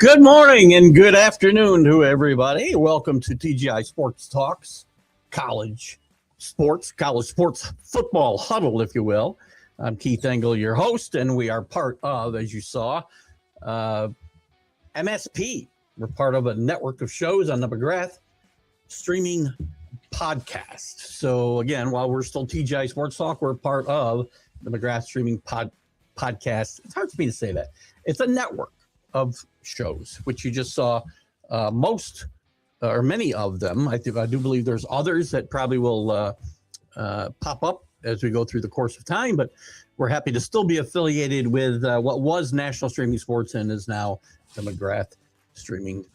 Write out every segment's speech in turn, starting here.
Good morning and good afternoon to everybody. Welcome to TGI Sports Talks, college sports football huddle, if you will. I'm Keith Engle, your host, and we are part of, as you saw, MSP. We're part of a network of shows on the McGrath streaming podcast. So again, while we're still TGI Sports Talk, we're part of the McGrath streaming podcast. It's hard for me to say that. It's a network of shows, which you just saw most or many of them. I do believe there's others that probably will pop up as we go through the course of time, but we're happy to still be affiliated with what was National Streaming Sports and is now the McGrath Streaming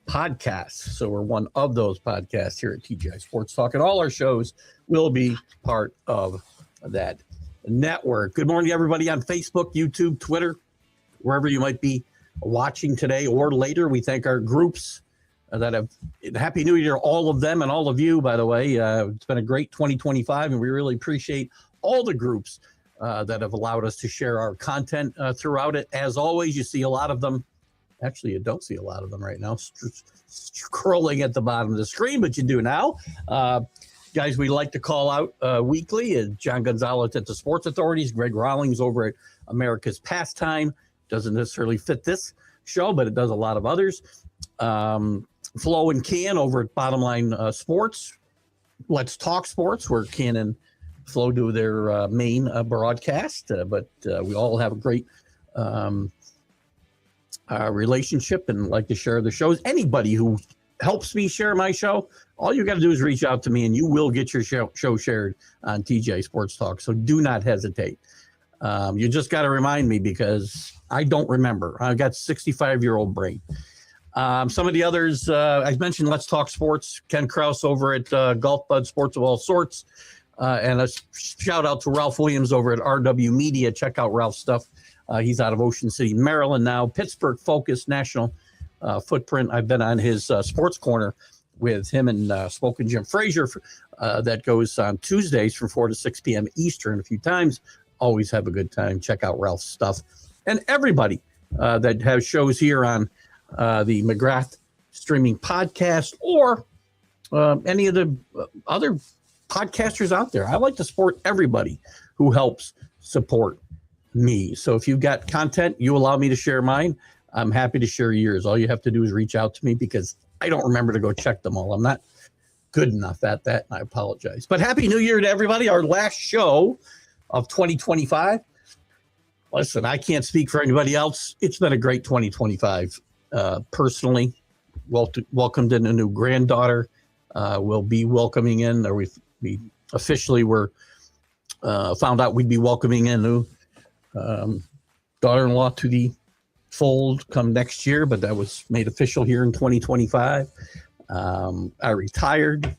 Podcast. So we're one of those podcasts here at TGI Sports Talk, and all our shows will be part of that network. Good morning, everybody on Facebook, YouTube, Twitter, wherever you might be watching today or later. We thank our groups that have Happy New Year, all of them and all of you, by the way. It's been a great 2025, and we really appreciate all the groups that have allowed us to share our content throughout it. As always, you see a lot of them. Actually, you don't see a lot of them right now scrolling at the bottom of the screen, but you do now. Guys, we like to call out weekly. John Gonzalez at the Sports Authorities, Greg Rawlings over at America's Pastime. Doesn't necessarily fit this show, but it does a lot of others. Flo and Can over at Bottom Line Sports. Let's Talk Sports, where Can and Flo do their main broadcast. But we all have a great relationship and like to share the shows. Anybody who helps me share my show, all you got to do is reach out to me, and you will get your show shared on TGI Sports Talk. So do not hesitate. You just got to remind me, because I don't remember. I've got 65-year-old brain. Some of the others, I mentioned Let's Talk Sports, Ken Krause over at Golf Bud Sports of All Sorts. And a shout out to Ralph Williams over at RW Media. Check out Ralph's stuff. He's out of Ocean City, Maryland now. Pittsburgh Focus National Footprint. I've been on his Sports Corner with him and Spoken Jim Frazier. That goes on Tuesdays from 4 to 6 p.m. Eastern a few times. Always have a good time. Check out Ralph's stuff. And everybody that has shows here on the McGrath Streaming Podcast or any of the other podcasters out there. I like to support everybody who helps support me. So if you've got content, you allow me to share mine, I'm happy to share yours. All you have to do is reach out to me, because I don't remember to go check them all. I'm not good enough at that, and I apologize. But Happy New Year to everybody. Our last show of 2025. Listen, I can't speak for anybody else. It's been a great 2025. Personally, welcomed in a new granddaughter. We'll be welcoming in, or we officially were found out we'd be welcoming in a new daughter-in-law to the fold come next year, but that was made official here in 2025. I retired.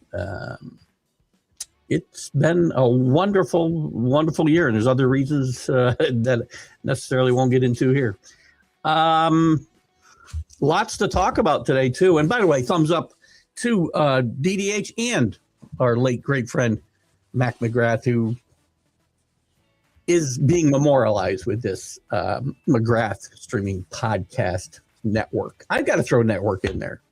It's been a wonderful, wonderful year, and there's other reasons that necessarily won't get into here. Lots to talk about today, too. And by the way, thumbs up to DDH and our late great friend, Mac McGrath, who is being memorialized with this McGrath Streaming Podcast Network. I've got to throw network in there.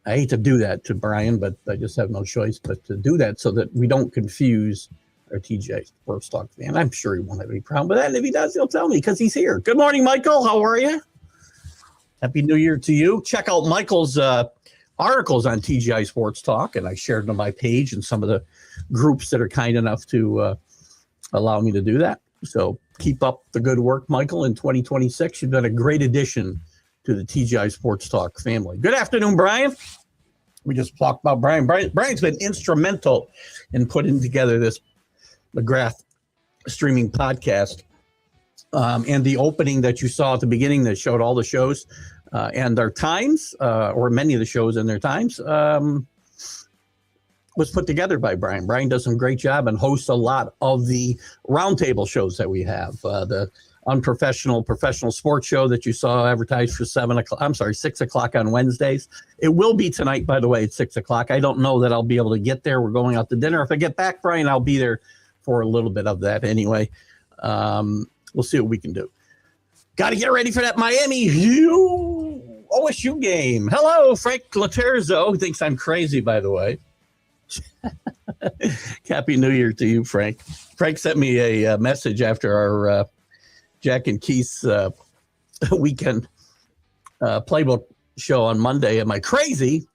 I hate to do that to Brian, but I just have no choice but to do that so that we don't confuse our TGI Sports Talk fan. I'm sure he won't have any problem with that. And if he does, he'll tell me, because he's here. Good morning, Michael. How are you? Happy New Year to you. Check out Michael's articles on TGI Sports Talk, and I shared them on my page and some of the groups that are kind enough to allow me to do that. So keep up the good work, Michael, in 2026. You've been a great addition to the TGI Sports Talk family. Good afternoon, Brian. We just talked about Brian. Brian's been instrumental in putting together this McGrath Streaming Podcast. And the opening that you saw at the beginning that showed all the shows and their times, or many of the shows and their times, was put together by Brian. Brian does some great job and hosts a lot of the roundtable shows that we have. The unprofessional professional sports show that you saw advertised for 6 o'clock on Wednesdays. It will be tonight, by the way, at 6 o'clock. I don't know that I'll be able to get there. We're going out to dinner. If I get back, Brian, I'll be there for a little bit of that anyway. We'll see what we can do. Got to get ready for that Miami Heat. OSU game. Hello, Frank Laterzo, who thinks I'm crazy, by the way. Happy New Year to you, Frank. Frank sent me a message after our Jack and Keith's weekend playbook show on Monday. Am I crazy?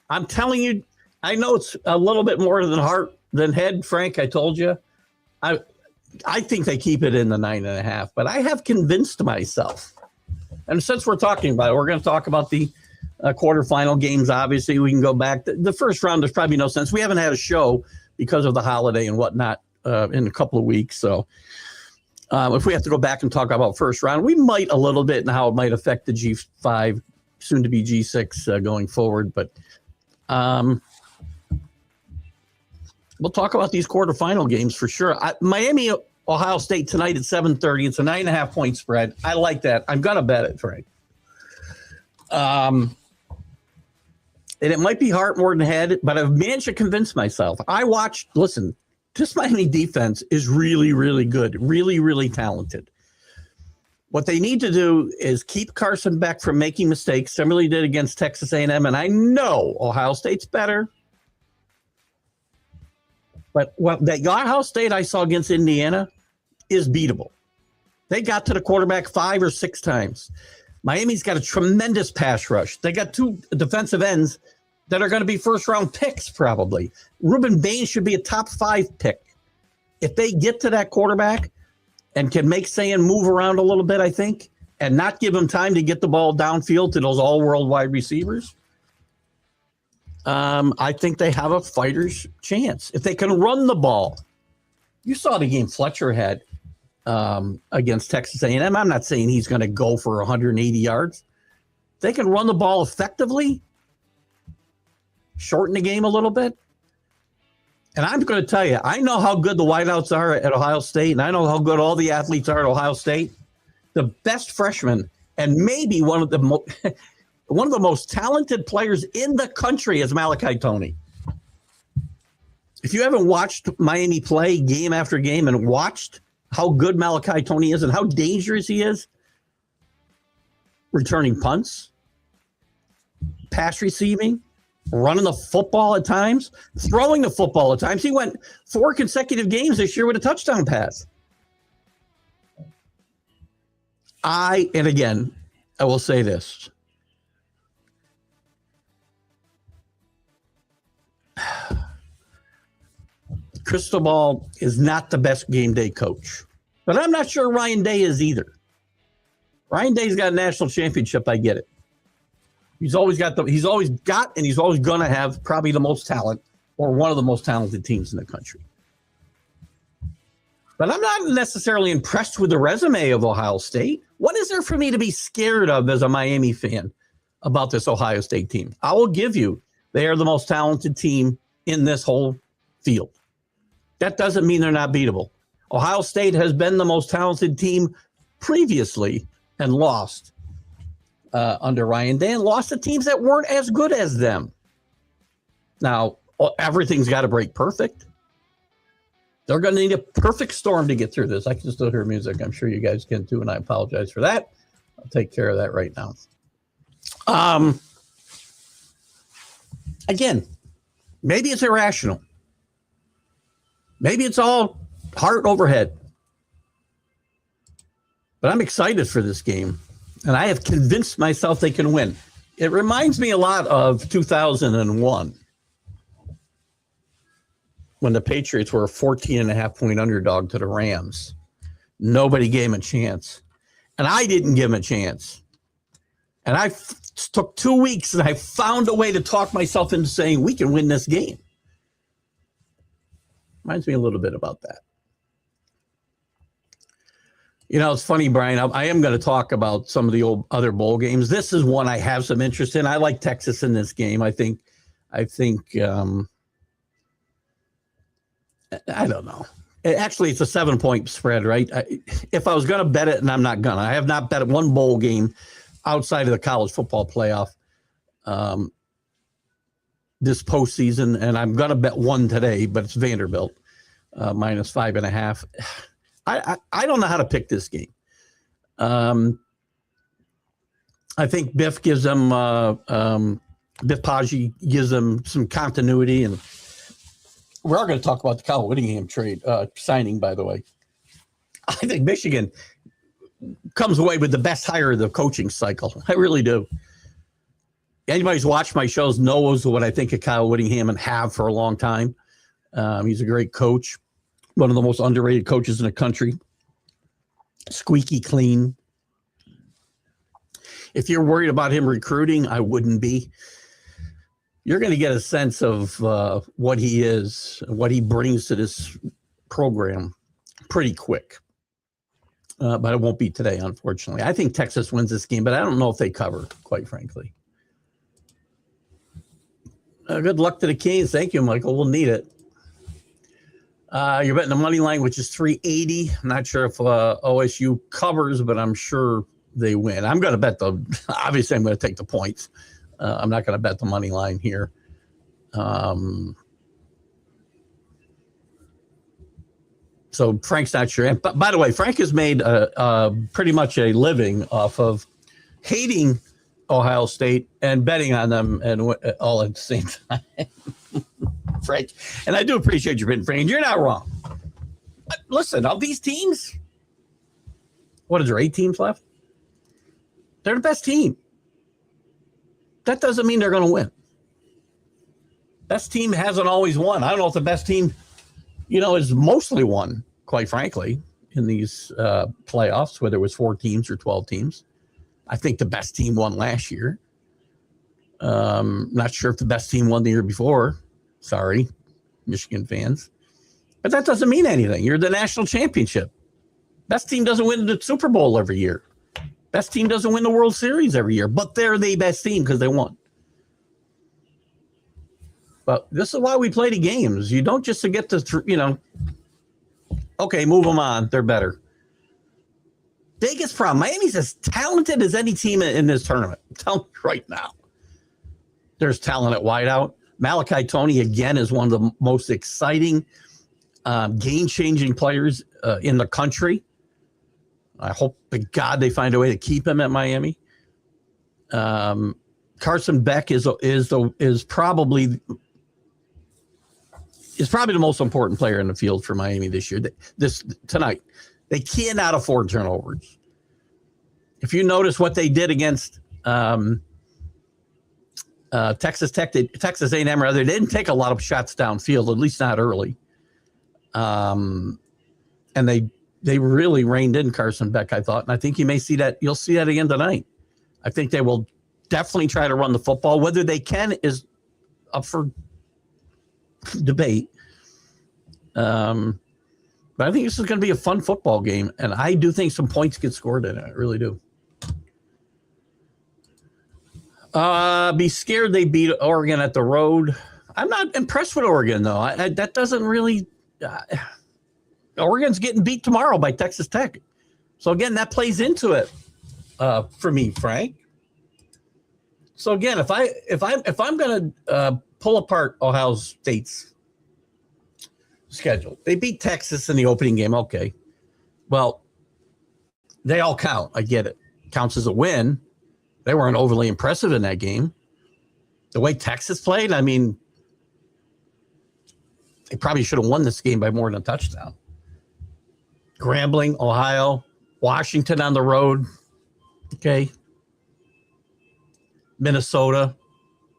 I'm telling you, I know it's a little bit more than heart than head, Frank. I told you. I think they keep it in the 9.5, but I have convinced myself. And since we're talking about it, we're going to talk about the quarterfinal games. Obviously, we can go back. The first round, there's probably no sense. We haven't had a show because of the holiday and whatnot in a couple of weeks. So if we have to go back and talk about first round, we might a little bit and how it might affect the G5, soon to be G6 going forward. But we'll talk about these quarterfinal games for sure. Miami, Ohio State tonight at 7:30. It's a 9.5 point spread. I like that. I'm gonna bet it, Frank. And it might be heart more than head, but I've managed to convince myself. Listen, this Miami defense is really, really good, really, really talented. What they need to do is keep Carson Beck from making mistakes. Similarly did against Texas A&M, and I know Ohio State's better. But that Ohio State I saw against Indiana is beatable. They got to the quarterback 5 or 6 times. Miami's got a tremendous pass rush. They got 2 defensive ends that are going to be first-round picks probably. Reuben Bain should be a top 5 pick. If they get to that quarterback and can make Sayan move around a little bit, I think, and not give him time to get the ball downfield to those all-world wide receivers, I think they have a fighter's chance. If they can run the ball. You saw the game Fletcher had against Texas A&M. I'm not saying he's going to go for 180 yards. If they can run the ball effectively, shorten the game a little bit. And I'm going to tell you, I know how good the wideouts are at Ohio State, and I know how good all the athletes are at Ohio State. The best freshman and maybe one of the most talented players in the country is Malachi Toney. If you haven't watched Miami play game after game and watched how good Malachi Toney is and how dangerous he is, returning punts, pass receiving, running the football at times, throwing the football at times. He went 4 consecutive games this year with a touchdown pass. And again, I will say this. Cristobal is not the best game day coach, but I'm not sure Ryan Day is either. Ryan Day's got a national championship. I get it. He's always got, and he's always going to have probably the most talent or one of the most talented teams in the country. But I'm not necessarily impressed with the resume of Ohio State. What is there for me to be scared of as a Miami fan about this Ohio State team? I will give you, they are the most talented team in this whole field. That doesn't mean they're not beatable. Ohio State has been the most talented team previously and lost under Ryan Day and lost to teams that weren't as good as them. Now, everything's got to break perfect. They're going to need a perfect storm to get through this. I can still hear music. I'm sure you guys can too, and I apologize for that. I'll take care of that right now. Again, maybe it's irrational. Maybe it's all heart overhead. But I'm excited for this game, and I have convinced myself they can win. It reminds me a lot of 2001 when the Patriots were a 14.5-point underdog to the Rams. Nobody gave them a chance, and I didn't give them a chance. And I took 2 weeks, and I found a way to talk myself into saying we can win this game. Reminds me a little bit about that. You know, it's funny, Brian. I am going to talk about some of the old other bowl games. This is one I have some interest in. I like Texas in this game. I think. I don't know. Actually, it's a 7-point spread, right? If I was going to bet it, and I'm not going to. I have not bet one bowl game outside of the college football playoff this postseason, and I'm going to bet one today, but it's Vanderbilt minus 5.5. I don't know how to pick this game. I think Biff gives them Biff Paggi gives them some continuity, and we are going to talk about the Kyle Whittingham trade signing. By the way, I think Michigan comes away with the best hire of the coaching cycle. I really do. Anybody who's watched my shows knows what I think of Kyle Whittingham and have for a long time. He's a great coach, one of the most underrated coaches in the country. Squeaky clean. If you're worried about him recruiting, I wouldn't be. You're going to get a sense of what he is, what he brings to this program pretty quick. But it won't be today, unfortunately. I think Texas wins this game, but I don't know if they cover, quite frankly. Good luck to the Canes. Thank you, Michael. We'll need it. You're betting the money line, which is 380. I'm not sure if OSU covers, but I'm sure they win. I'm going to bet obviously I'm going to take the points. I'm not going to bet the money line here. So Frank's not sure. And by the way, Frank has made pretty much a living off of hating Ohio State and betting on them and all at the same time. Frank, and I do appreciate your betting, Frank. You're not wrong. Listen, of these teams, what is there, 8 teams left? They're the best team. That doesn't mean they're going to win. Best team hasn't always won. I don't know if the best team, is mostly won, quite frankly, in these playoffs, whether it was 4 teams or 12 teams. I think the best team won last year. Not sure if the best team won the year before. Sorry, Michigan fans. But that doesn't mean anything. You're the national championship. Best team doesn't win the Super Bowl every year. Best team doesn't win the World Series every year. But they're the best team because they won. But this is why we play the games. You don't just get to, okay, move them on. They're better. Biggest problem. Miami's as talented as any team in this tournament. I'm telling you right now. There's talent at wideout. Malachi Toney, again, is one of the most exciting, game-changing players in the country. I hope to God they find a way to keep him at Miami. Carson Beck is probably the most important player in the field for Miami this year. Tonight. They cannot afford turnovers. If you notice what they did against Texas Tech, Texas A&M, rather, they didn't take a lot of shots downfield, at least not early. And they really reined in Carson Beck, I thought. And I think you may see that. You'll see that again tonight. I think they will definitely try to run the football. Whether they can is up for debate. But I think this is going to be a fun football game, and I do think some points get scored in it. I really do. Be scared they beat Oregon at the road. I'm not impressed with Oregon, though. That doesn't really Oregon's getting beat tomorrow by Texas Tech. So, again, that plays into it for me, Frank. So, again, if I'm going to pull apart Ohio State's schedule. They beat Texas in the opening game. Okay. Well, they all count. I get it. Counts as a win. They weren't overly impressive in that game. The way Texas played, I mean, they probably should have won this game by more than a touchdown. Grambling, Ohio, Washington on the road. Okay. Minnesota,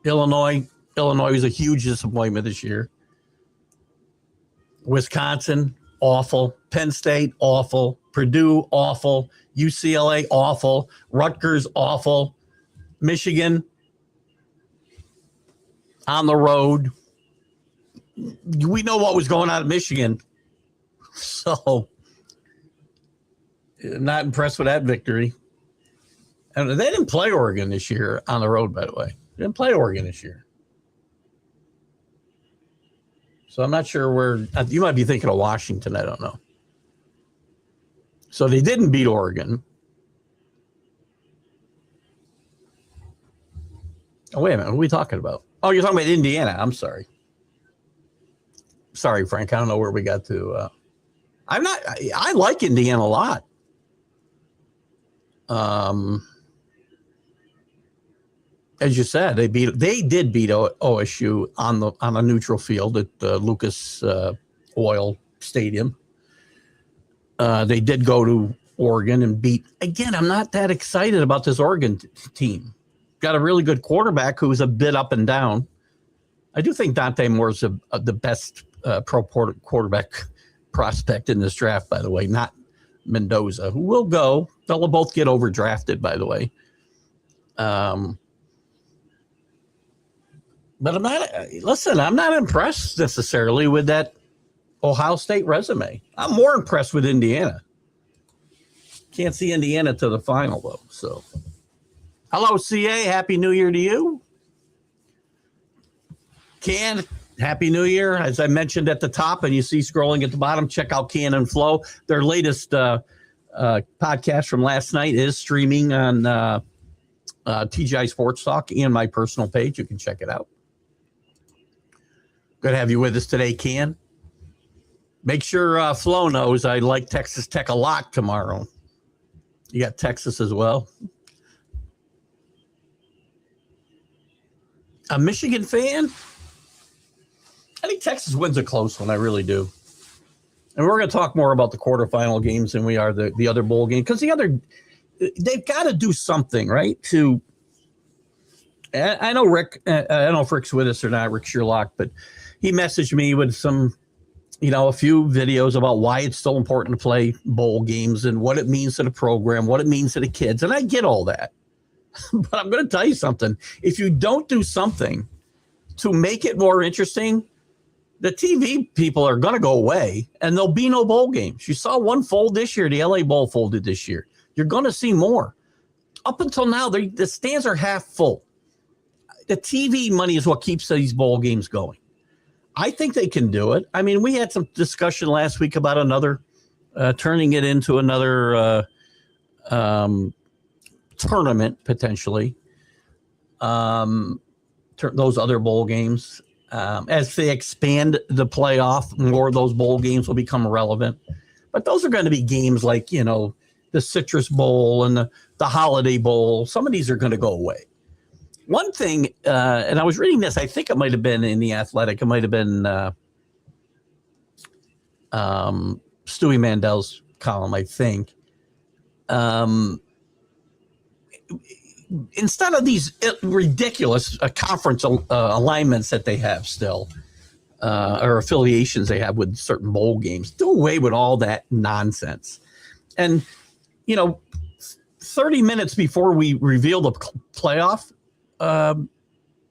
Illinois. Illinois was a huge disappointment this year. Wisconsin, awful. Penn State, awful. Purdue, awful. UCLA, awful. Rutgers, awful. Michigan, on the road. We know what was going on at Michigan. So, not impressed with that victory. And they didn't play Oregon this year on the road, by the way. They didn't play Oregon this year. So I'm not sure where you might be thinking of Washington. I don't know. So they didn't beat Oregon. Oh, wait a minute. Who are we talking about? Oh, you're talking about Indiana. I'm sorry. Sorry, Frank. I don't know where we got to. I like Indiana a lot. as you said, they did beat OSU on a neutral field at Lucas Oil Stadium. They did go to Oregon and beat. Again, I'm not that excited about this Oregon team. Got a really good quarterback who's a bit up and down. I do think Dante Moore's the best pro quarterback prospect in this draft, by the way, not Mendoza, who will go. They'll both get overdrafted, by the way. But I'm not impressed necessarily with that Ohio State resume. I'm more impressed with Indiana. Can't see Indiana to the final, though. So, hello, CA. Happy New Year to you. Can, Happy New Year. As I mentioned at the top, and you see scrolling at the bottom, check out Can and Flow. Their latest podcast from last night is streaming on TGI Sports Talk and my personal page. You can check it out. Good to have you with us today, Can. Make sure Flo knows I like Texas Tech a lot tomorrow. You got Texas as well. A Michigan fan? I think Texas wins a close one. I really do. And we're going to talk more about the quarterfinal games than we are the other bowl game. Because they've got to do something, right? I know Rick, I don't know if Rick's with us or not, Rick Sherlock, but he messaged me with some, a few videos about why it's so important to play bowl games and what it means to the program, what it means to the kids. And I get all that. But I'm going to tell you something. If you don't do something to make it more interesting, the TV people are going to go away and there'll be no bowl games. You saw one fold this year. The LA Bowl folded this year. You're going to see more. Up until now, the stands are half full. The TV money is what keeps these bowl games going. I think they can do it. I mean, we had some discussion last week about turning it into another tournament, potentially. Those other bowl games. As they expand the playoff, more of those bowl games will become relevant. But those are going to be games like, the Citrus Bowl and the Holiday Bowl. Some of these are going to go away. One thing, and I was reading this, I think it might have been in The Athletic. It might have been Stewie Mandel's column, I think. Instead of these ridiculous conference alignments that they have still, or affiliations they have with certain bowl games, do away with all that nonsense. And, 30 minutes before we reveal the playoff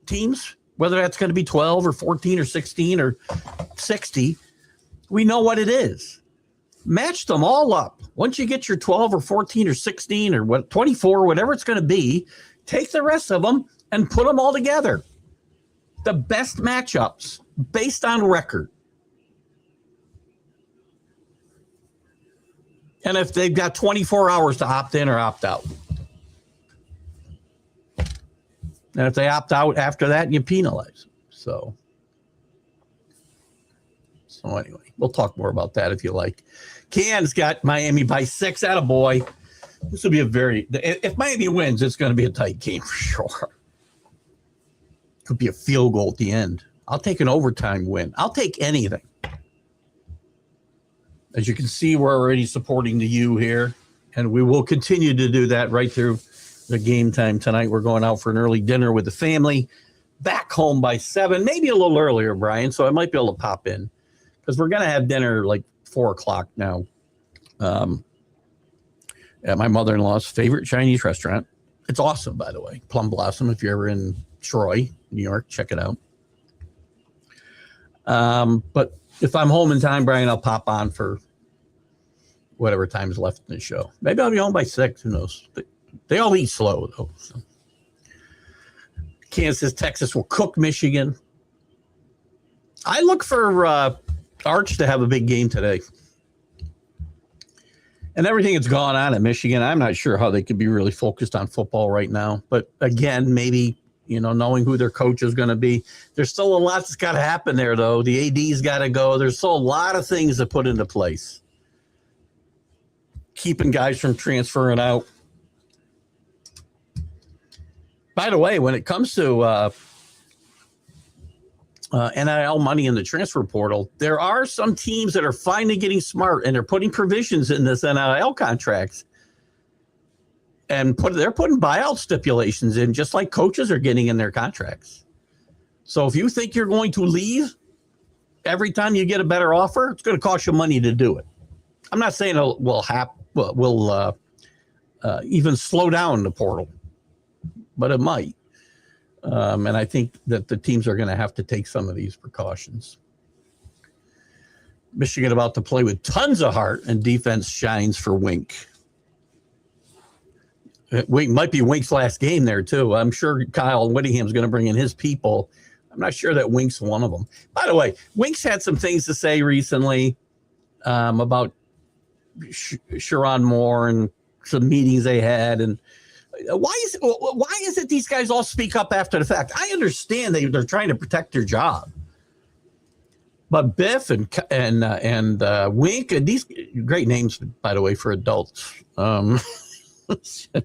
teams, whether that's going to be 12 or 14 or 16 or 60, we know what it is. Match them all up. Once you get your 12 or 14 or 16 or 24, whatever it's going to be, take the rest of them and put them all together. The best matchups based on record. And if they've got 24 hours to opt in or opt out. And if they opt out after that, you penalize them. So anyway, we'll talk more about that if you like. Can's got Miami by 6. Attaboy. This will be if Miami wins, it's going to be a tight game for sure. Could be a field goal at the end. I'll take an overtime win. I'll take anything. As you can see, we're already supporting the U here, and we will continue to do that right through the game time tonight. We're going out for an early dinner with the family, back home by 7, maybe a little earlier, Brian, so I might be able to pop in because we're going to have dinner like 4 o'clock now at my mother-in-law's favorite Chinese restaurant. It's awesome, by the way. Plum Blossom, if you're ever in Troy, New York, check it out. But if I'm home in time, Brian, I'll pop on for whatever time is left in the show. Maybe I'll be home by 6. Who knows? They all eat slow, though. So. Kansas, Texas will cook Michigan. I look for Arch to have a big game today. And everything that's gone on at Michigan, I'm not sure how they could be really focused on football right now. But again, maybe, knowing who their coach is going to be. There's still a lot that's got to happen there, though. The AD's got to go. There's still a lot of things to put into place. Keeping guys from transferring out. By the way, when it comes to NIL money in the transfer portal, there are some teams that are finally getting smart and they're putting provisions in this NIL contracts. And they're putting buyout stipulations in, just like coaches are getting in their contracts. So if you think you're going to leave every time you get a better offer, it's going to cost you money to do it. I'm not saying it will even slow down the portal, but it might. And I think that the teams are going to have to take some of these precautions. Michigan about to play with tons of heart, and defense shines for Wink. Wink might be Wink's last game there, too. I'm sure Kyle Whittingham's going to bring in his people. I'm not sure that Wink's one of them. By the way, Wink's had some things to say recently about Sharon Moore and some meetings they had. And why is it these guys all speak up after the fact? I understand they're trying to protect their job. But Biff and Wink, and these great names, by the way, for adults.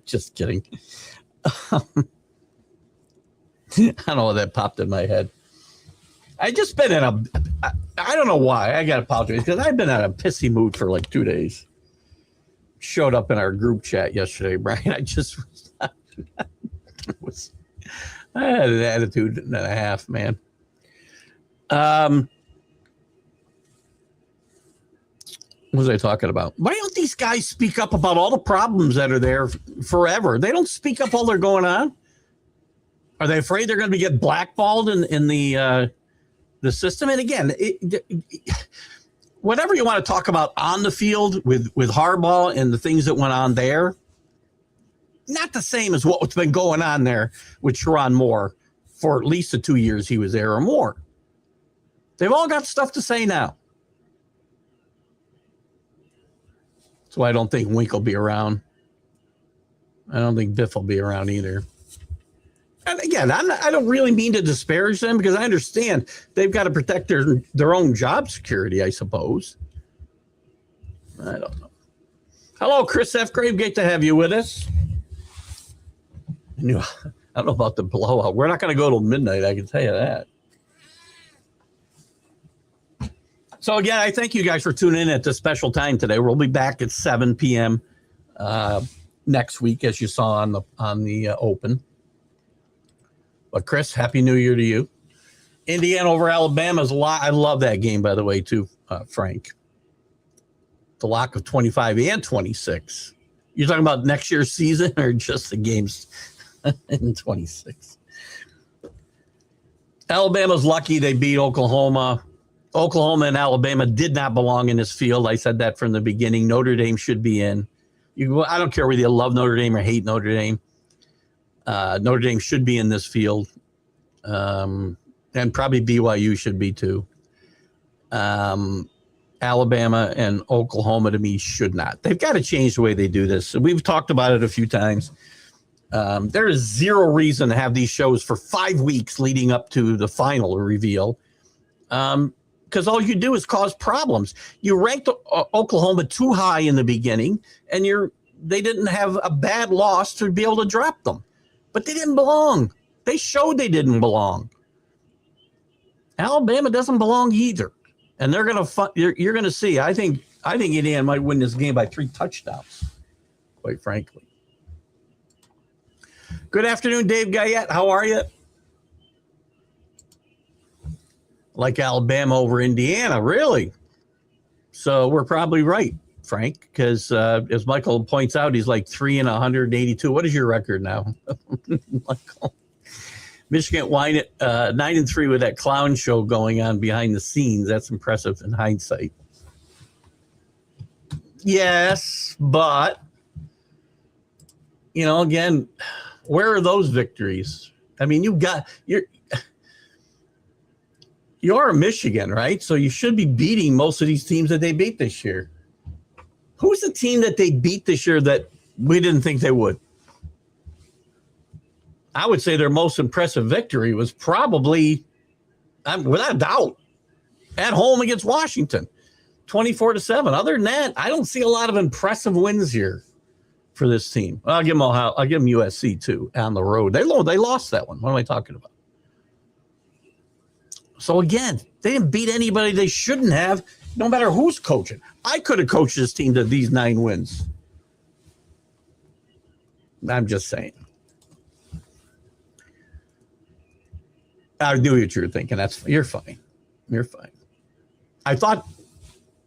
Just kidding. I don't know, that popped in my head. I just been in I don't know why. I got to apologize because I've been in a pissy mood for like 2 days. Showed up in our group chat yesterday, Brian. I had an attitude and a half, man. What was I talking about? Why don't these guys speak up about all the problems that are there forever? They don't speak up while they're going on. Are they afraid they're going to get blackballed in the system? And again, whatever you want to talk about on the field with Harbaugh and the things that went on there, not the same as what's been going on there with Sharon Moore for at least the 2 years he was there or more. They've all got stuff to say now. That's why I don't think Wink will be around. I don't think Biff will be around either. And again, I don't really mean to disparage them because I understand they've got to protect their own job security, I suppose. I don't know. Hello, Chris F. Grave. Great to have you with us. I don't know about the blowout. We're not going to go till midnight, I can tell you that. So again, I thank you guys for tuning in at this special time today. We'll be back at 7 p.m. Next week, as you saw on the Open. But Chris, Happy New Year to you. Indiana over Alabama is a lot. I love that game, by the way, too, Frank. The lock of 25 and 26. You're talking about next year's season or just the games in 26? Alabama's lucky they beat Oklahoma. Oklahoma and Alabama did not belong in this field. I said that from the beginning. Notre Dame should be in. I don't care whether you love Notre Dame or hate Notre Dame. Notre Dame should be in this field. And probably BYU should be too. Alabama and Oklahoma, to me, should not. They've got to change the way they do this. We've talked about it a few times. There is zero reason to have these shows for 5 weeks leading up to the final reveal. Because all you do is cause problems. You ranked Oklahoma too high in the beginning, and they didn't have a bad loss to be able to drop them. But they didn't belong. They showed they didn't belong. Alabama doesn't belong either, and they're gonna. You're gonna see. I think Indiana might win this game by 3 touchdowns. Quite frankly. Good afternoon, Dave Guyette. How are you? Like Alabama over Indiana, really? So we're probably right, Frank, because as Michael points out, he's like 3-182. What is your record now, Michael? Michigan won it 9-3 with that clown show going on behind the scenes. That's impressive in hindsight. Yes, but again, where are those victories? I mean, you're Michigan, right? So you should be beating most of these teams that they beat this year. Who's the team that they beat this year that we didn't think they would? I would say their most impressive victory was probably, without a doubt, at home against Washington, 24-7. Other than that, I don't see a lot of impressive wins here for this team. I'll give them I'll give them USC too on the road. They lost that one. What am I talking about? So again, they didn't beat anybody they shouldn't have, no matter who's coaching. I could have coached this team to these 9 wins. I'm just saying. I knew what you were thinking. You're fine. You're fine. I thought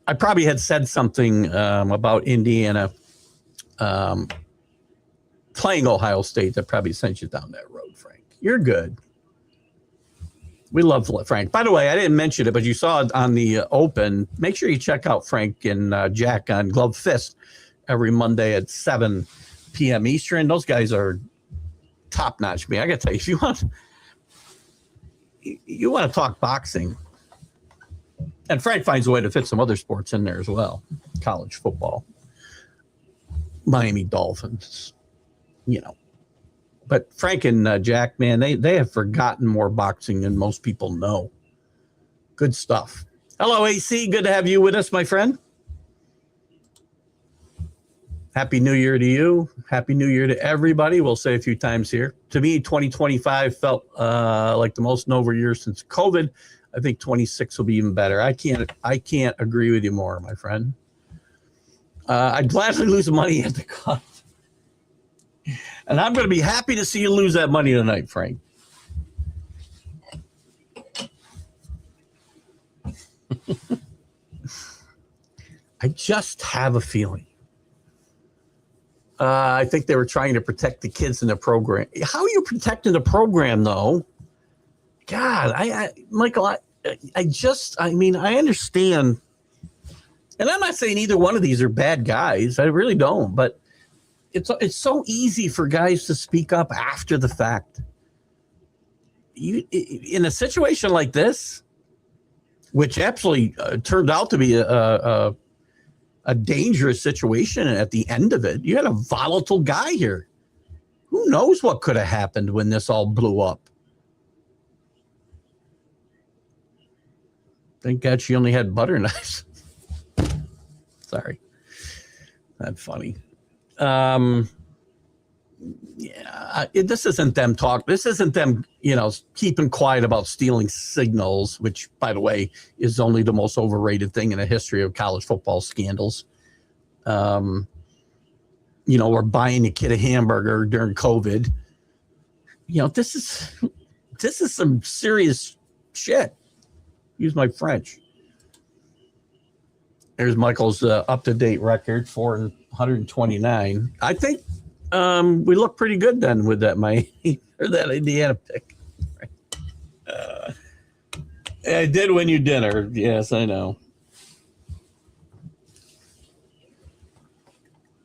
I probably had said something about Indiana playing Ohio State that probably sent you down that road, Frank. You're good. We love Frank. By the way, I didn't mention it, but you saw it on the Open. Make sure you check out Frank and Jack on Glove Fist every Monday at 7 p.m. Eastern. Those guys are top-notch. I got to tell you, if you want to talk boxing, and Frank finds a way to fit some other sports in there as well. College football, Miami Dolphins, But Frank and Jack, man, they have forgotten more boxing than most people know. Good stuff. Hello, AC. Good to have you with us, my friend. Happy New Year to you. Happy New Year to everybody. We'll say a few times here. To me, 2025 felt like the most over year since COVID. I think 26 will be even better. I can't agree with you more, my friend. I'd gladly lose money at the cut. And I'm going to be happy to see you lose that money tonight, Frank. I just have a feeling. I think they were trying to protect the kids in the program. How are you protecting the program, though? God, Michael, I understand. And I'm not saying either one of these are bad guys. I really don't. But it's so easy for guys to speak up after the fact. In a situation like this, which absolutely turned out to be a dangerous situation at the end of it, you had a volatile guy here. Who knows what could have happened when this all blew up? Thank God she only had butter knives. Sorry. That's funny. This isn't them talk. This isn't them, keeping quiet about stealing signals, which, by the way, is only the most overrated thing in the history of college football scandals. Or buying a kid a hamburger during COVID. This is some serious shit. Use my French. There's Michael's up-to-date record, 429. I think we look pretty good then with that Miami or that Indiana pick. I did win you dinner. Yes, I know.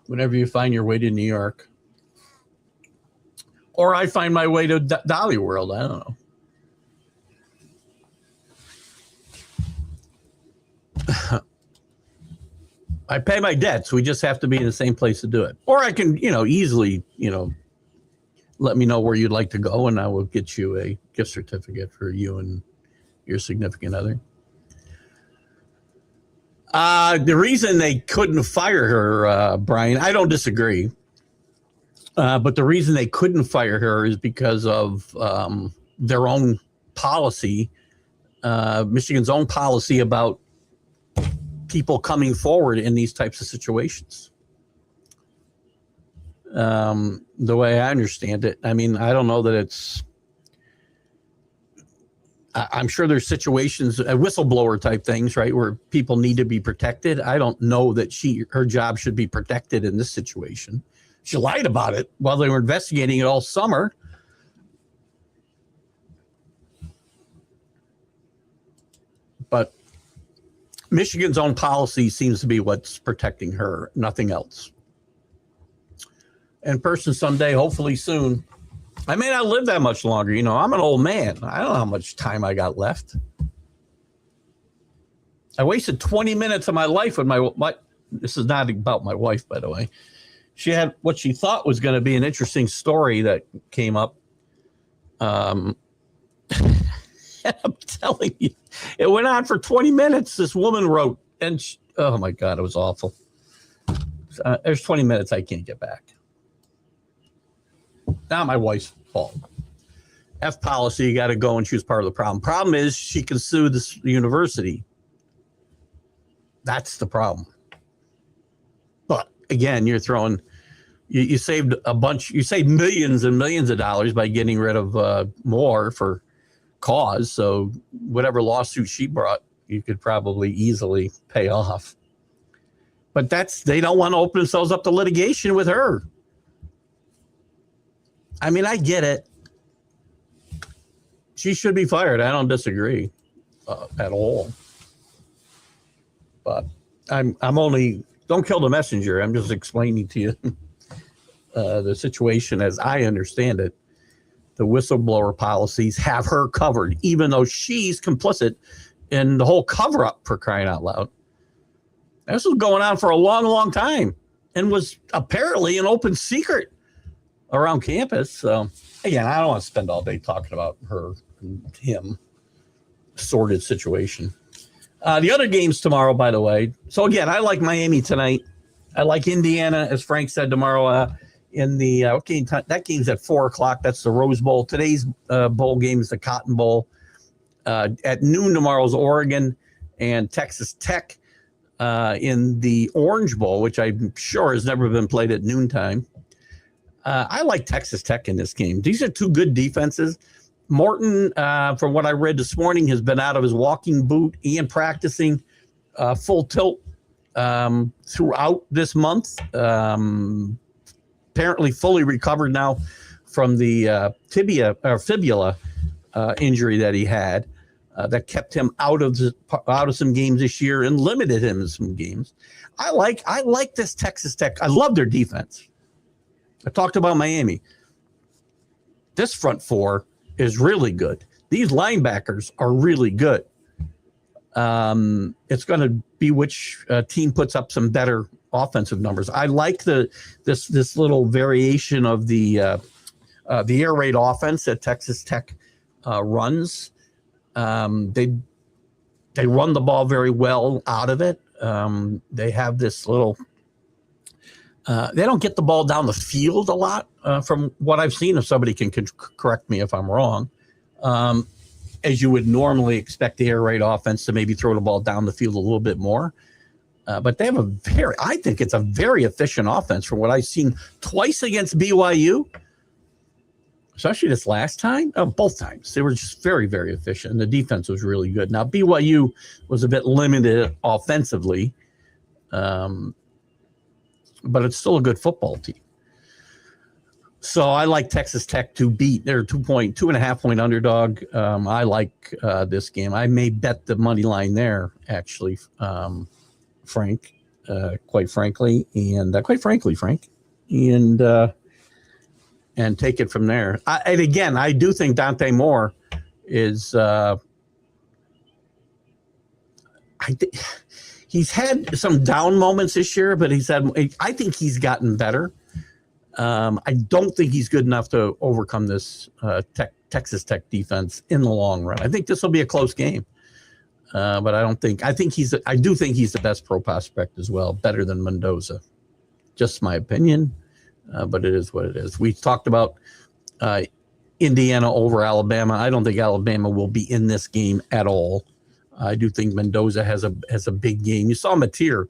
Whenever you find your way to New York. Or I find my way to Dolly World. I don't know. I pay my debts. We just have to be in the same place to do it. Or I can, easily, let me know where you'd like to go, and I will get you a gift certificate for you and your significant other. The reason they couldn't fire her, Brian, I don't disagree. But the reason they couldn't fire her is because of their own policy, Michigan's own policy about people coming forward in these types of situations. The way I understand it, I don't know that it's, I'm sure there's situations, whistleblower type things, right, where people need to be protected. I don't know that her job should be protected in this situation. She lied about it while they were investigating it all summer. But Michigan's own policy seems to be what's protecting her, nothing else. In person someday, hopefully soon. I may not live that much longer. I'm an old man. I don't know how much time I got left. I wasted 20 minutes of my life with my this is not about my wife, by the way. She had what she thought was going to be an interesting story that came up. I'm telling you, it went on for 20 minutes. This woman wrote, and oh my God, it was awful. There's 20 minutes I can't get back. Not my wife's fault. F policy, you got to go, and she was part of the problem. Problem is she can sue the university. That's the problem. But again, you're throwing, you saved a bunch, you saved millions and millions of dollars by getting rid of more for cause. So whatever lawsuit she brought, you could probably easily pay off. But they don't want to open themselves up to litigation with her. I mean, I get it. She should be fired. I don't disagree at all. But I'm only, don't kill the messenger. I'm just explaining to you the situation as I understand it. The whistleblower policies have her covered, even though she's complicit in the whole cover-up, for crying out loud. This was going on for a long, long time and was apparently an open secret around campus. So, again, I don't want to spend all day talking about her and him. Sordid situation. The other games tomorrow, by the way. So, again, I like Miami tonight. I like Indiana, as Frank said, tomorrow in the game. That game's at 4 o'clock. That's the Rose Bowl. Today's bowl game is the Cotton Bowl. At noon tomorrow's Oregon and Texas Tech in the Orange Bowl, which I'm sure has never been played at noontime. I like Texas Tech in this game. These are two good defenses. Morton, from what I read this morning, has been out of his walking boot and practicing full tilt throughout this month. Apparently fully recovered now from the fibula injury that he had that kept him out of some games this year and limited him in some games. I like this Texas Tech. I love their defense. I talked about Miami. This front four is really good. These linebackers are really good. It's going to be which team puts up some better offensive numbers. I like this little variation of the air raid offense that Texas Tech runs. They run the ball very well out of it. They have this little. They don't get the ball down the field a lot, from what I've seen. If somebody can correct me if I'm wrong, as you would normally expect the air raid offense to maybe throw the ball down the field a little bit more. But they have I think it's a very efficient offense from what I've seen twice against BYU, especially this last time. Both times they were just very, very efficient, and the defense was really good. Now BYU was a bit limited offensively. But it's still a good football team. So I like Texas Tech to beat. They're 2.5 point underdog. I like this game. I may bet the money line there, actually, Frank, quite frankly, Frank, and take it from there. And again, I do think Dante Moore is. He's had some down moments this year, but I think he's gotten better. I don't think he's good enough to overcome this Texas Tech defense in the long run. I think this will be a close game. But I do think he's the best pro prospect as well, better than Mendoza. Just my opinion, but it is what it is. We talked about Indiana over Alabama. I don't think Alabama will be in this game at all. I do think Mendoza has a big game. You saw Mateer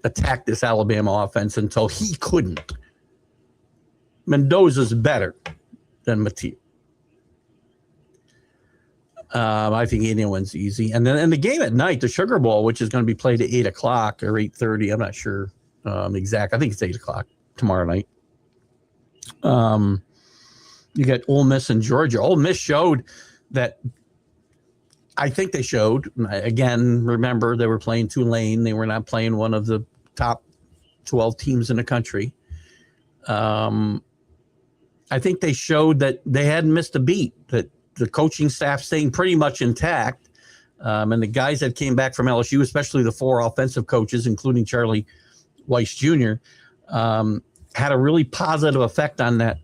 attack this Alabama offense until he couldn't. Mendoza's better than Mateer. I think anyone's easy. And then in the game at night, the Sugar Bowl, which is going to be played at 8 o'clock or 8:30. I'm not sure exact. I think it's 8 o'clock tomorrow night. You got Ole Miss and Georgia. Ole Miss showed that. I think they showed, again, remember, they were playing Tulane. They were not playing one of the top 12 teams in the country. I think they showed that they hadn't missed a beat, that the coaching staff staying pretty much intact. And the guys that came back from LSU, especially the 4 offensive coaches, including Charlie Weiss Jr., had a really positive effect on that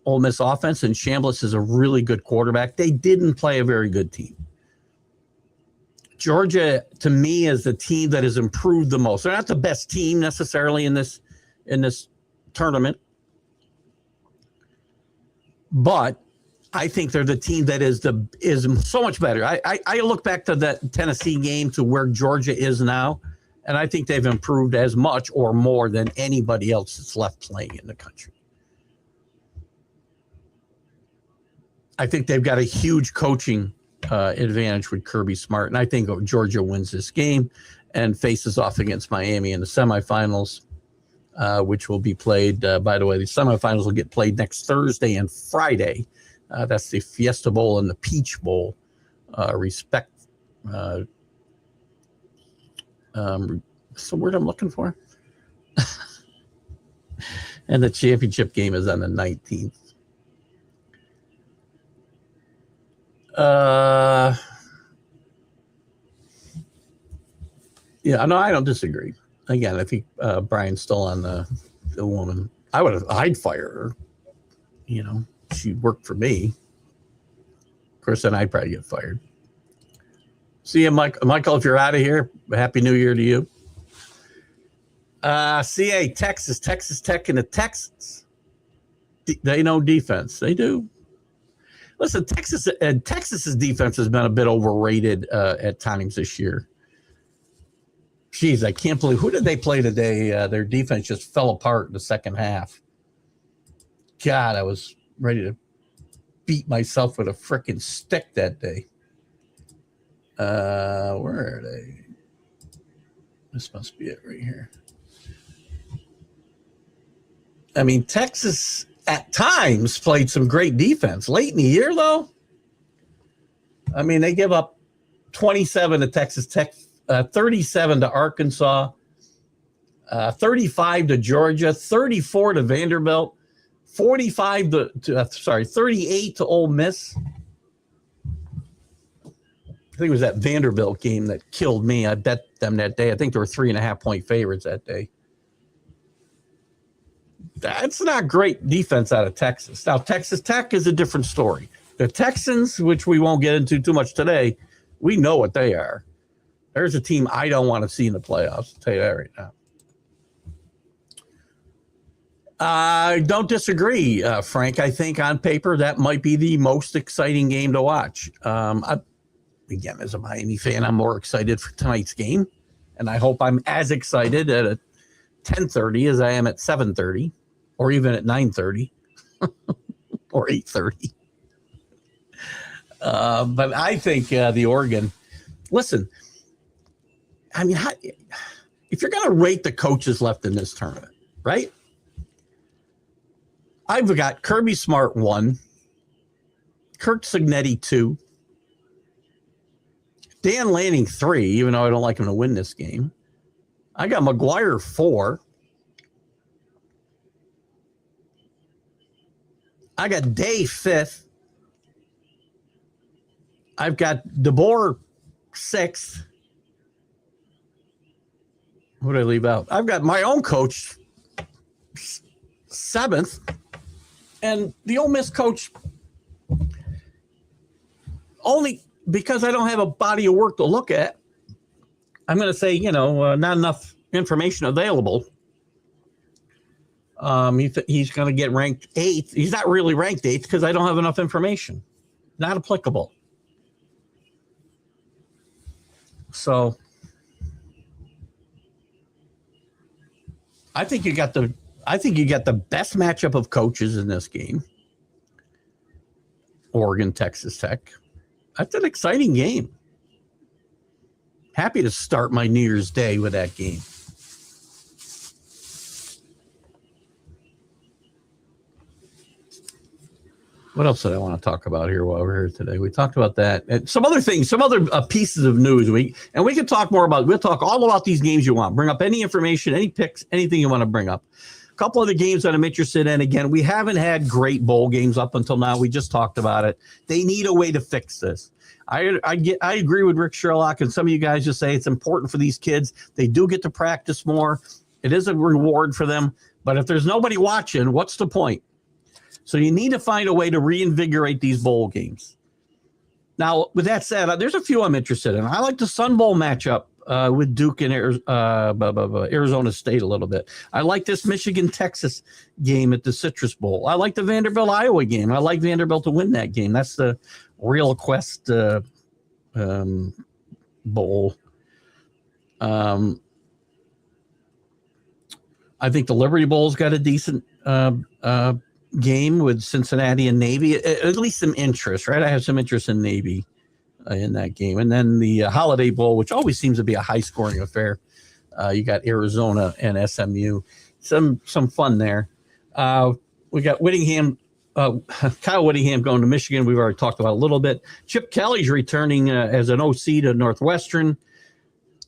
Ole Miss offense, and Chambliss is a really good quarterback. They didn't play a very good team. Georgia, to me, is the team that has improved the most. They're not the best team necessarily in this tournament. But I think they're the team that is so much better. I look back to that Tennessee game to where Georgia is now, and I think they've improved as much or more than anybody else that's left playing in the country. I think they've got a huge coaching advantage with Kirby Smart, and I think Georgia wins this game and faces off against Miami in the semifinals, which will be played. By the way, the semifinals will get played next Thursday and Friday. That's the Fiesta Bowl and the Peach Bowl. What's the word I'm looking for? And the championship game is on the 19th. Yeah, no, I don't disagree. Again, I think Brian's still on the woman. I'd fire her. You know, she worked for me. Of course, then I'd probably get fired. See you, Michael. If you're out of here, Happy New Year to you. CA, Texas Tech, and the Texans. They know defense. They do. Listen, Texas's defense has been a bit overrated at times this year. Jeez, I can't believe, who did they play today? Their defense just fell apart in the second half. God, I was ready to beat myself with a freaking stick that day. Where are they? This must be it right here. I mean, Texas at times played some great defense. Late in the year, though, I mean, they give up 27 to Texas Tech, 37 to Arkansas, 35 to Georgia, 34 to Vanderbilt, 38 to Ole Miss. I think it was that Vanderbilt game that killed me. I bet them that day. I think they were 3.5-point favorites that day. That's not great defense out of Texas. Now, Texas Tech is a different story. The Texans, which we won't get into too much today, we know what they are. There's a team I don't want to see in the playoffs. I'll tell you that right now. I don't disagree, Frank. I think on paper that might be the most exciting game to watch. Again, as a Miami fan, I'm more excited for tonight's game, and I hope I'm as excited at 10:30 as I am at 7:30, or even at 9:30, or 8:30. But I think the Oregon. Listen, I mean, if you're going to rate the coaches left in this tournament, right? I've got Kirby Smart 1, Kirk Cignetti 2, Dan Lanning 3, even though I don't like him to win this game. I got McGuire 4. I got Day 5th. I've got DeBoer 6th. What did I leave out? I've got my own coach 7th. And the Ole Miss coach, only because I don't have a body of work to look at, I'm going to say, not enough information available. He's going to get ranked 8th. He's not really ranked 8th because I don't have enough information. Not applicable. So I think you got the best matchup of coaches in this game. Oregon, Texas Tech. That's an exciting game. Happy to start my New Year's Day with that game. What else did I want to talk about here while we're here today? We talked about that. And some other things, some other pieces of news. We can talk more about, we'll talk all about these games you want. Bring up any information, any picks, anything you want to bring up. A couple of the games that I'm interested in. Again, we haven't had great bowl games up until now. We just talked about it. They need a way to fix this. I agree with Rick Sherlock, and some of you guys just say it's important for these kids. They do get to practice more. It is a reward for them. But if there's nobody watching, what's the point? So you need to find a way to reinvigorate these bowl games. Now, with that said, there's a few I'm interested in. I like the Sun Bowl matchup with Duke and Arizona State a little bit. I like this Michigan-Texas game at the Citrus Bowl. I like the Vanderbilt-Iowa game. I like Vanderbilt to win that game. That's the Real Quest Bowl. I think the Liberty Bowl's got a decent game with Cincinnati and Navy, at least some interest, right? I have some interest in Navy in that game. And then the Holiday Bowl, which always seems to be a high-scoring affair. You got Arizona and SMU. Some fun there. We got Whittingham, Kyle Whittingham going to Michigan. We've already talked about a little bit. Chip Kelly's returning as an OC to Northwestern.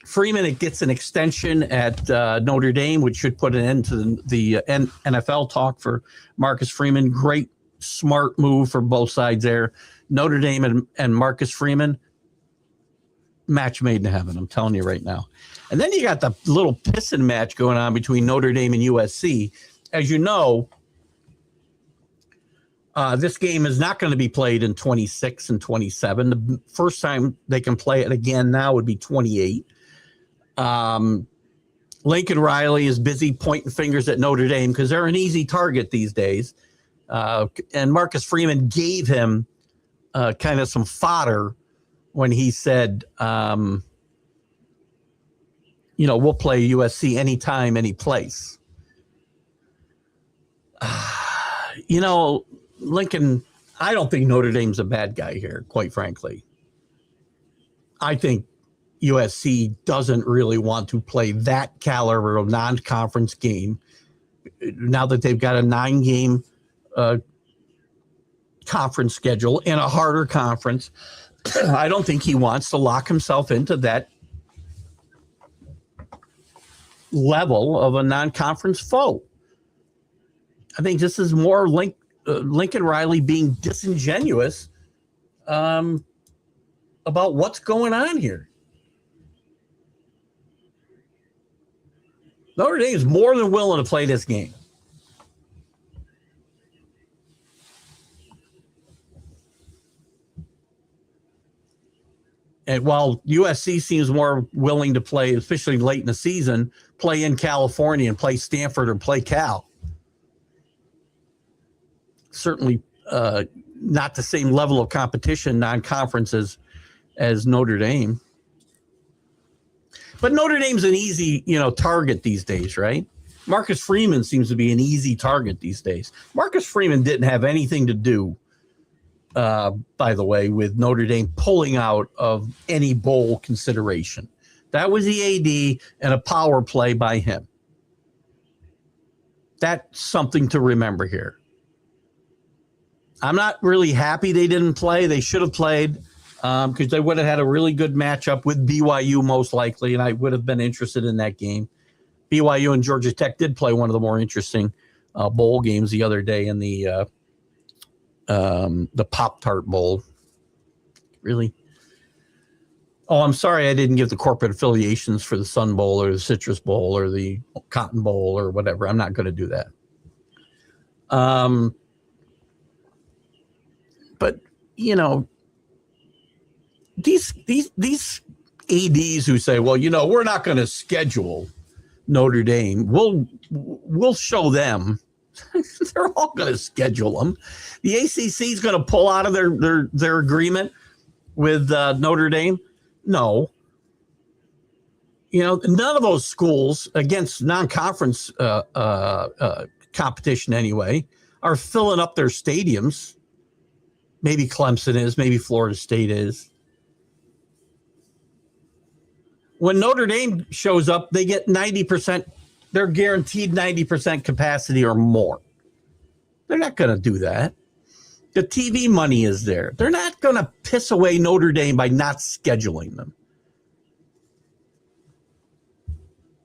Freeman, it gets an extension at Notre Dame, which should put an end to the NFL talk for Marcus Freeman. Great, smart move for both sides there. Notre Dame and Marcus Freeman, match made in heaven, I'm telling you right now. And then you got the little pissing match going on between Notre Dame and USC. As you know, this game is not going to be played in 26 and 27. The first time they can play it again now would be 28. Lincoln Riley is busy pointing fingers at Notre Dame because they're an easy target these days. And Marcus Freeman gave him kind of some fodder when he said, we'll play USC anytime, any place. Lincoln, I don't think Notre Dame's a bad guy here, quite frankly. I think USC doesn't really want to play that caliber of non-conference game now that they've got a 9-game conference schedule in a harder conference. I don't think he wants to lock himself into that level of a non-conference foe. I think this is more Lincoln Riley being disingenuous about what's going on here. Notre Dame is more than willing to play this game. And while USC seems more willing to play, especially late in the season, play in California and play Stanford or play Cal. Certainly not the same level of competition, non-conferences as Notre Dame. But Notre Dame's an easy, target these days, right? Marcus Freeman seems to be an easy target these days. Marcus Freeman didn't have anything to do, by the way, with Notre Dame pulling out of any bowl consideration. That was the AD and a power play by him. That's something to remember here. I'm not really happy they didn't play. They should have played. Because they would have had a really good matchup with BYU most likely, and I would have been interested in that game. BYU and Georgia Tech did play one of the more interesting bowl games the other day in the Pop-Tart Bowl. Really? Oh, I'm sorry I didn't give the corporate affiliations for the Sun Bowl or the Citrus Bowl or the Cotton Bowl or whatever. I'm not going to do that. But, these ADs who say, well, we're not going to schedule Notre Dame. We'll show them. They're all going to schedule them. The ACC is going to pull out of their agreement with Notre Dame. No. None of those schools against non-conference competition anyway are filling up their stadiums. Maybe Clemson is, maybe Florida State is. When Notre Dame shows up, they get 90%. They're guaranteed 90% capacity or more. They're not going to do that. The TV money is there. They're not going to piss away Notre Dame by not scheduling them.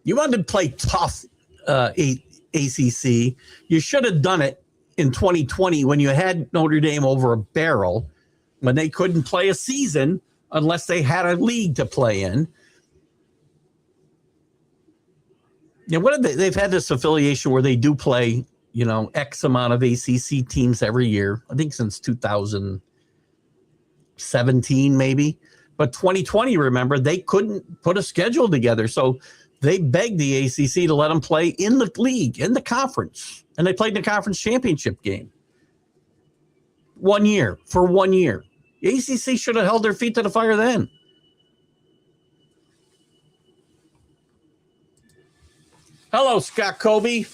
You wanted to play tough ACC. You should have done it in 2020 when you had Notre Dame over a barrel, when they couldn't play a season unless they had a league to play in. They've had this affiliation where they do play, X amount of ACC teams every year. I think since 2017, maybe. But 2020, remember, they couldn't put a schedule together. So they begged the ACC to let them play in the league, in the conference. And they played in the conference championship game. 1 year, for 1 year. The ACC should have held their feet to the fire then. Hello, Scott Kobe.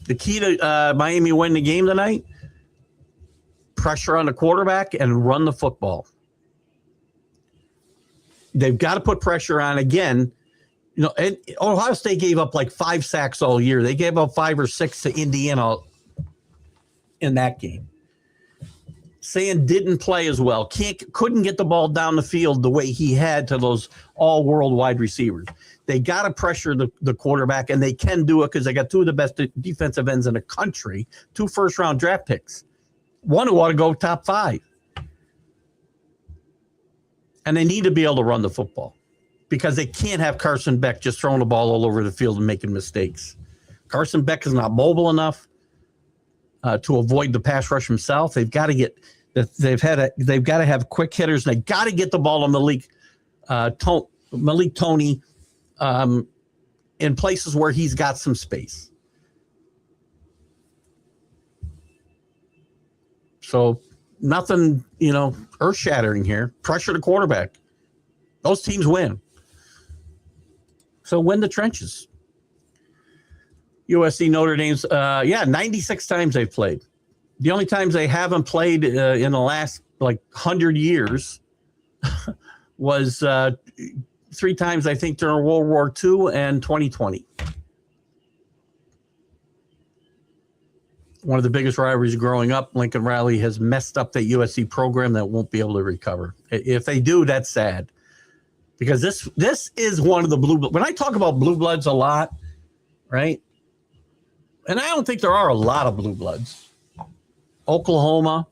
The key to Miami winning the game tonight, pressure on the quarterback and run the football. They've got to put pressure on again. You know, and Ohio State gave up like 5 sacks all year. They gave up 5 or 6 to Indiana in that game. Sand didn't play as well. Couldn't get the ball down the field the way he had to those all-world wide receivers. They got to pressure the quarterback, and they can do it because they got 2 of the best defensive ends in the country, 2 first-round draft picks. One who ought to go top 5. And they need to be able to run the football because they can't have Carson Beck just throwing the ball all over the field and making mistakes. Carson Beck is not mobile enough to avoid the pass rush himself. They've got to get they've got to have quick hitters, and they got to get the ball on Malik Toney in places where he's got some space. So nothing, earth-shattering here. Pressure the quarterback. Those teams win. So win the trenches. USC Notre Dame's, 96 times they've played. The only times they haven't played in the last 100 years was 3 times, I think, during World War II and 2020. One of the biggest rivalries growing up. Lincoln Riley has messed up that USC program that won't be able to recover. If they do, that's sad. Because this is one of the blue bloods. When I talk about blue bloods a lot, right? And I don't think there are a lot of blue bloods. Oklahoma,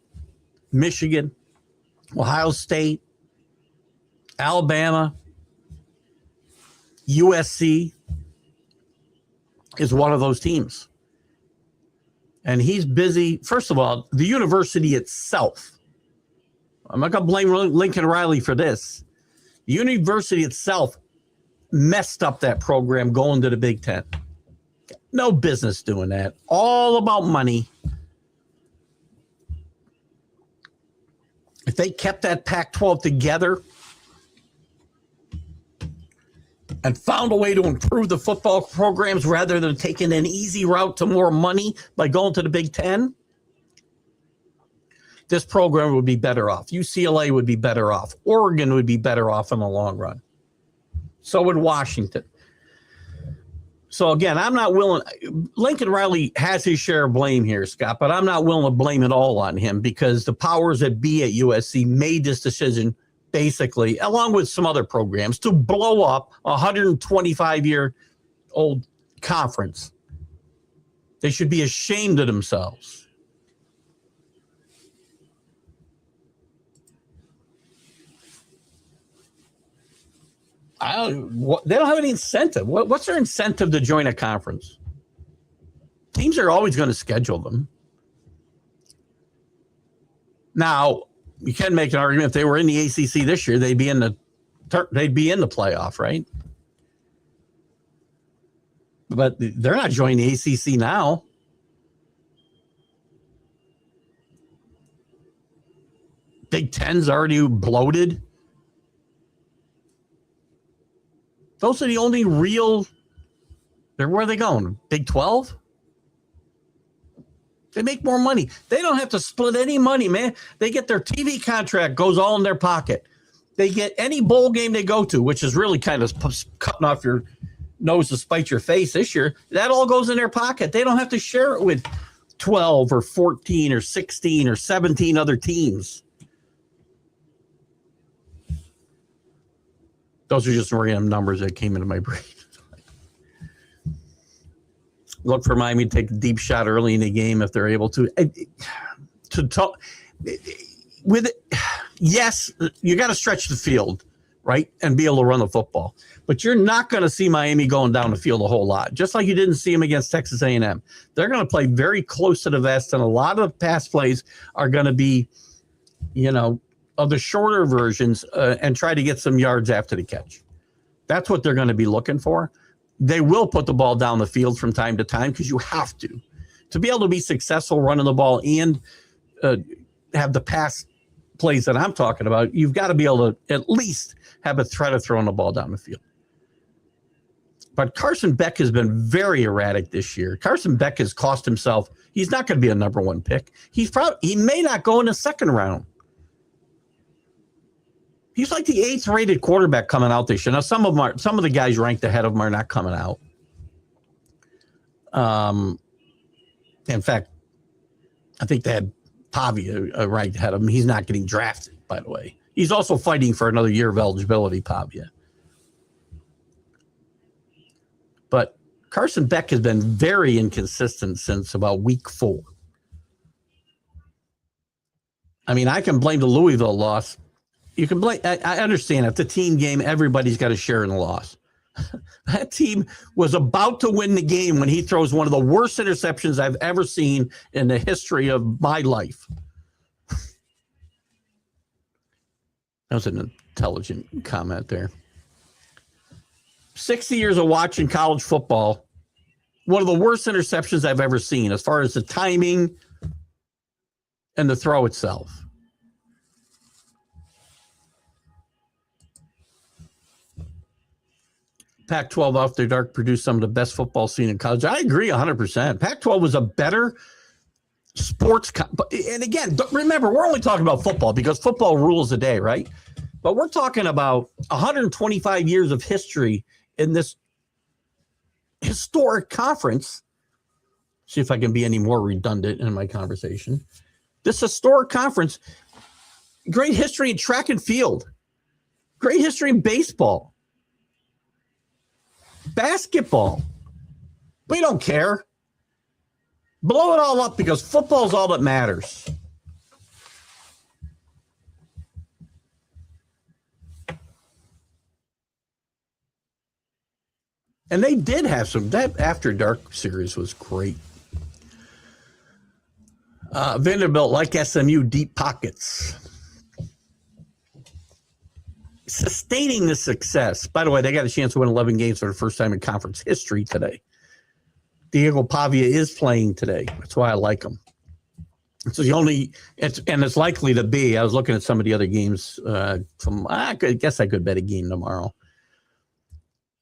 Michigan, Ohio State, Alabama, USC is one of those teams. And he's busy. First of all, the university itself. I'm not going to blame Lincoln Riley for this. The university itself messed up that program going to the Big Ten. No business doing that. All about money. If they kept that Pac-12 together and found a way to improve the football programs rather than taking an easy route to more money by going to the Big Ten, this program would be better off. UCLA would be better off. Oregon would be better off in the long run. So would Washington. So, again, I'm not willing – Lincoln Riley has his share of blame here, Scott, but I'm not willing to blame it all on him because the powers that be at USC made this decision basically, along with some other programs, to blow up a 125-year-old conference. They should be ashamed of themselves. They don't have any incentive. What's their incentive to join a conference? Teams are always going to schedule them. Now, you can make an argument if they were in the ACC this year, they'd be in the playoff, right? But they're not joining the ACC now. Big Ten's already bloated. Those are the only real. Where are they going? Big 12? They make more money. They don't have to split any money, man. They get their TV contract, goes all in their pocket. They get any bowl game they go to, which is really kind of cutting off your nose to spite your face this year. That all goes in their pocket. They don't have to share it with 12 or 14 or 16 or 17 other teams. Those are just random numbers that came into my brain. Look for Miami to take a deep shot early in the game if they're able to. Yes, you got to stretch the field, right, and be able to run the football. But you're not going to see Miami going down the field a whole lot, just like you didn't see them against Texas A&M. They're going to play very close to the vest, and a lot of pass plays are going to be, of the shorter versions and try to get some yards after the catch. That's what they're going to be looking for. They will put the ball down the field from time to time because you have to be able to be successful running the ball and have the pass plays that I'm talking about. You've got to be able to at least have a threat of throwing the ball down the field. But Carson Beck has been very erratic this year. Carson Beck has cost himself. He's not going to be a number one pick. He may not go in the second round. He's like the 8th rated quarterback coming out this year. Now, some of the guys ranked ahead of him are not coming out. In fact, I think they had Pavia ranked ahead of him. He's not getting drafted, by the way. He's also fighting for another year of eligibility, Pavia. But Carson Beck has been very inconsistent since about week 4. I mean, I can blame the Louisville loss. You can blame. I understand if the team game, everybody's got a share in the loss. That team was about to win the game when he throws one of the worst interceptions I've ever seen in the history of my life. That was an intelligent comment there. 60 years of watching college football, one of the worst interceptions I've ever seen as far as the timing and the throw itself. Pac-12 off their dark produced some of the best football seen in college. I agree 100%. Pac-12 was a better sports. And again, remember, we're only talking about football because football rules the day, right? But we're talking about 125 years of history in this historic conference. See if I can be any more redundant in my conversation. This historic conference, great history in track and field, great history in baseball. Basketball. We don't care. Blow it all up because football is all that matters. And they did have some. That After Dark series was great. Vanderbilt, like SMU, deep pockets. Sustaining the success. By the way, they got a chance to win 11 games for the first time in conference history today. Diego Pavia is playing today. That's why I like him. So it's likely to be. I was looking at some of the other games I guess I could bet a game tomorrow.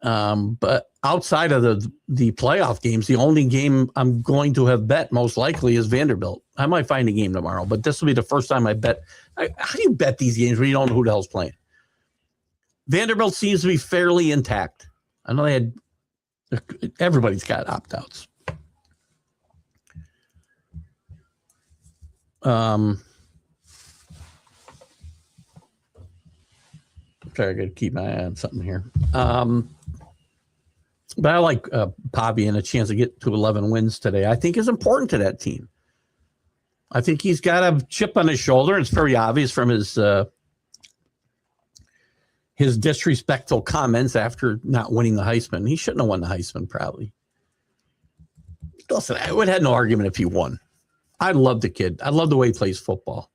But outside of the playoff games, the only game I'm going to have bet most likely is Vanderbilt. I might find a game tomorrow, but this will be the first time I bet. How do you bet these games when you don't know who the hell's playing? Vanderbilt seems to be fairly intact. I know everybody's got opt-outs. Sorry, I got to keep my eye on something here. But I like Pavia, and a chance to get to 11 wins today, I think is important to that team. I think he's got a chip on his shoulder. It's very obvious from his disrespectful comments after not winning the Heisman. He shouldn't have won the Heisman, probably. Listen, I would have had no argument if he won. I love the kid. I love the way he plays football.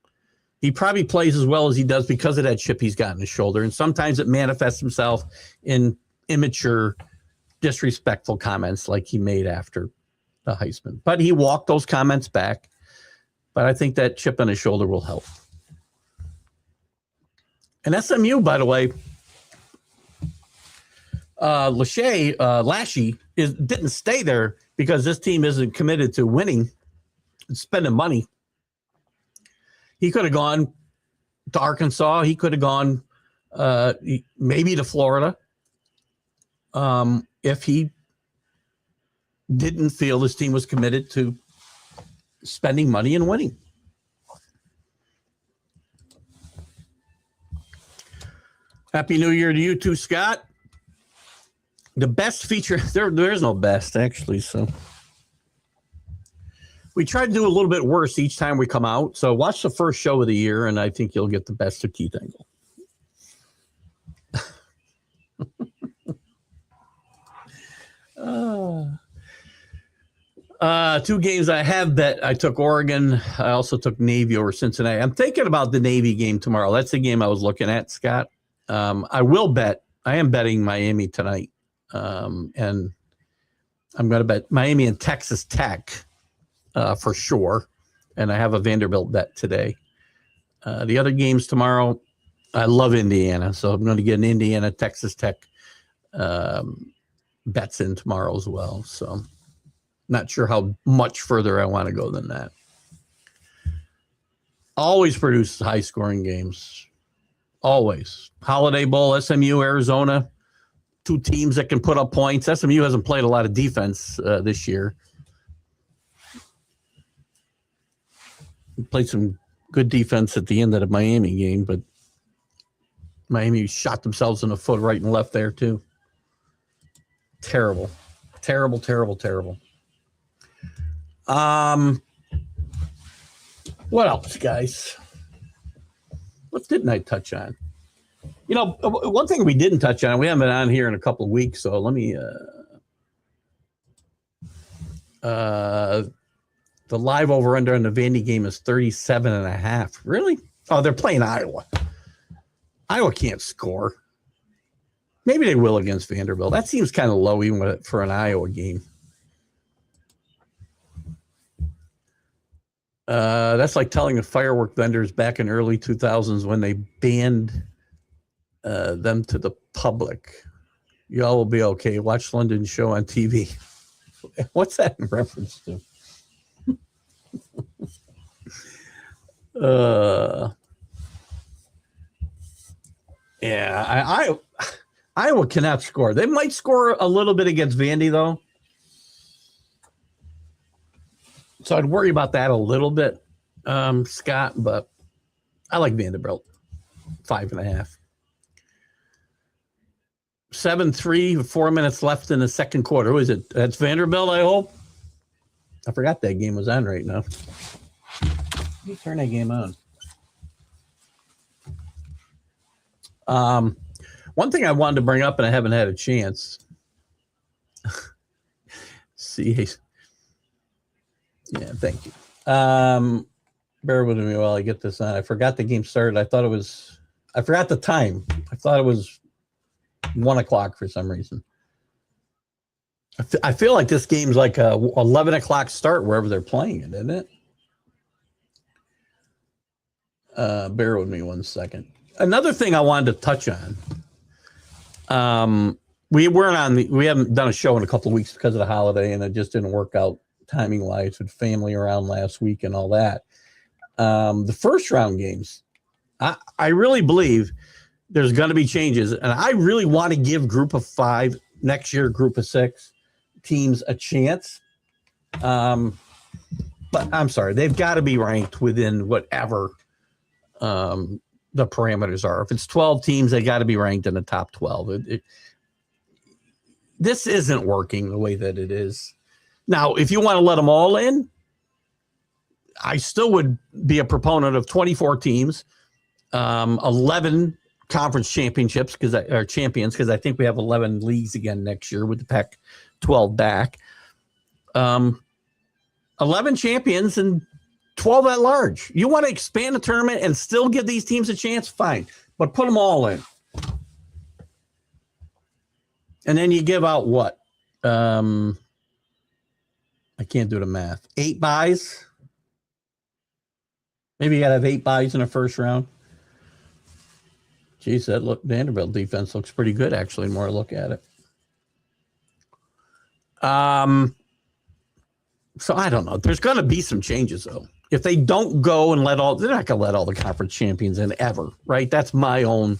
He probably plays as well as he does because of that chip he's got on his shoulder. And sometimes it manifests himself in immature, disrespectful comments like he made after the Heisman. But he walked those comments back. But I think that chip on his shoulder will help. And SMU, by the way, Lashy didn't stay there because this team isn't committed to winning and spending money. He could have gone to Arkansas. He could have gone maybe to Florida if he didn't feel this team was committed to spending money and winning. Happy New Year to you too, Scott. The best feature, there's no best, actually. So we try to do a little bit worse each time we come out. So watch the first show of the year, and I think you'll get the best of Keith Engle. Two games I have bet. I took Oregon. I also took Navy over Cincinnati. I'm thinking about the Navy game tomorrow. That's the game I was looking at, Scott. I will bet. I am betting Miami tonight. And I'm going to bet Miami and Texas Tech for sure. And I have a Vanderbilt bet today. The other games tomorrow, I love Indiana. So I'm going to get an Indiana, Texas Tech bets in tomorrow as well. So not sure how much further I want to go than that. Always produces high-scoring games. Always. Holiday Bowl, SMU, Arizona. Two teams that can put up points. SMU hasn't played a lot of defense this year. Played some good defense at the end of the Miami game, but Miami shot themselves in the foot right and left there too. Terrible. Terrible, terrible, terrible. What else, guys? What didn't I touch on? You know, one thing we didn't touch on, we haven't been on here in a couple of weeks, so let me the live over under on the Vandy game is 37.5. Really? Oh, they're playing Iowa. Iowa can't score. Maybe they will against Vanderbilt. That seems kind of low even for an Iowa game. That's like telling the firework vendors back in early 2000s when they banned them to the public. Y'all will be okay. Watch London's show on TV. What's that in reference to? Yeah, Iowa cannot score. They might score a little bit against Vandy, though. So I'd worry about that a little bit, Scott, but I like Vanderbilt. 5.5. 7-3, 4 minutes left in the second quarter. Who is it? That's Vanderbilt, I hope. I forgot that game was on right now. Let me turn that game on. One thing I wanted to bring up, and I haven't had a chance. See, yeah, thank you. Bear with me while I get this on. I forgot the game started. I forgot the time. I thought it was 1 o'clock for some reason. I feel like this game's like a 11 o'clock start wherever they're playing it, isn't it? Bear with me 1 second. Another thing I wanted to touch on. We haven't done a show in a couple of weeks because of the holiday, and it just didn't work out timing wise with family around last week and all that. The first round games, I really believe there's going to be changes, and I really want to give Group of 5 next year, Group of 6 teams a chance. But I'm sorry, they've got to be ranked within whatever the parameters are. If it's 12 teams, they got to be ranked in the top 12. This isn't working the way that it is. Now, if you want to let them all in, I still would be a proponent of 24 teams, 11 conference championships champions, because I think we have 11 leagues again next year with the Pac-12 back. 11 champions and 12 at large. You want to expand the tournament and still give these teams a chance? Fine, but put them all in. And then you give out what? I can't do the math. 8 buys. Maybe you got to have 8 buys in the first round. Geez, Vanderbilt defense looks pretty good, actually, the more I look at it. So I don't know. There's going to be some changes, though. If they don't go and they're not going to let all the conference champions in ever, right? That's my own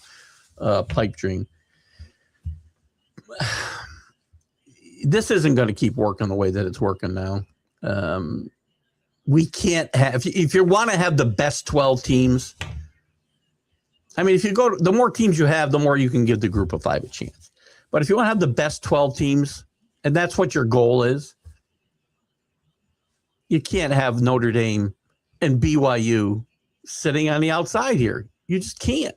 pipe dream. This isn't going to keep working the way that it's working now. We can't have, if you want to have the best 12 teams, I mean, the more teams you have, the more you can give the Group of 5 a chance. But if you want to have the best 12 teams, and that's what your goal is, you can't have Notre Dame and BYU sitting on the outside here. You just can't.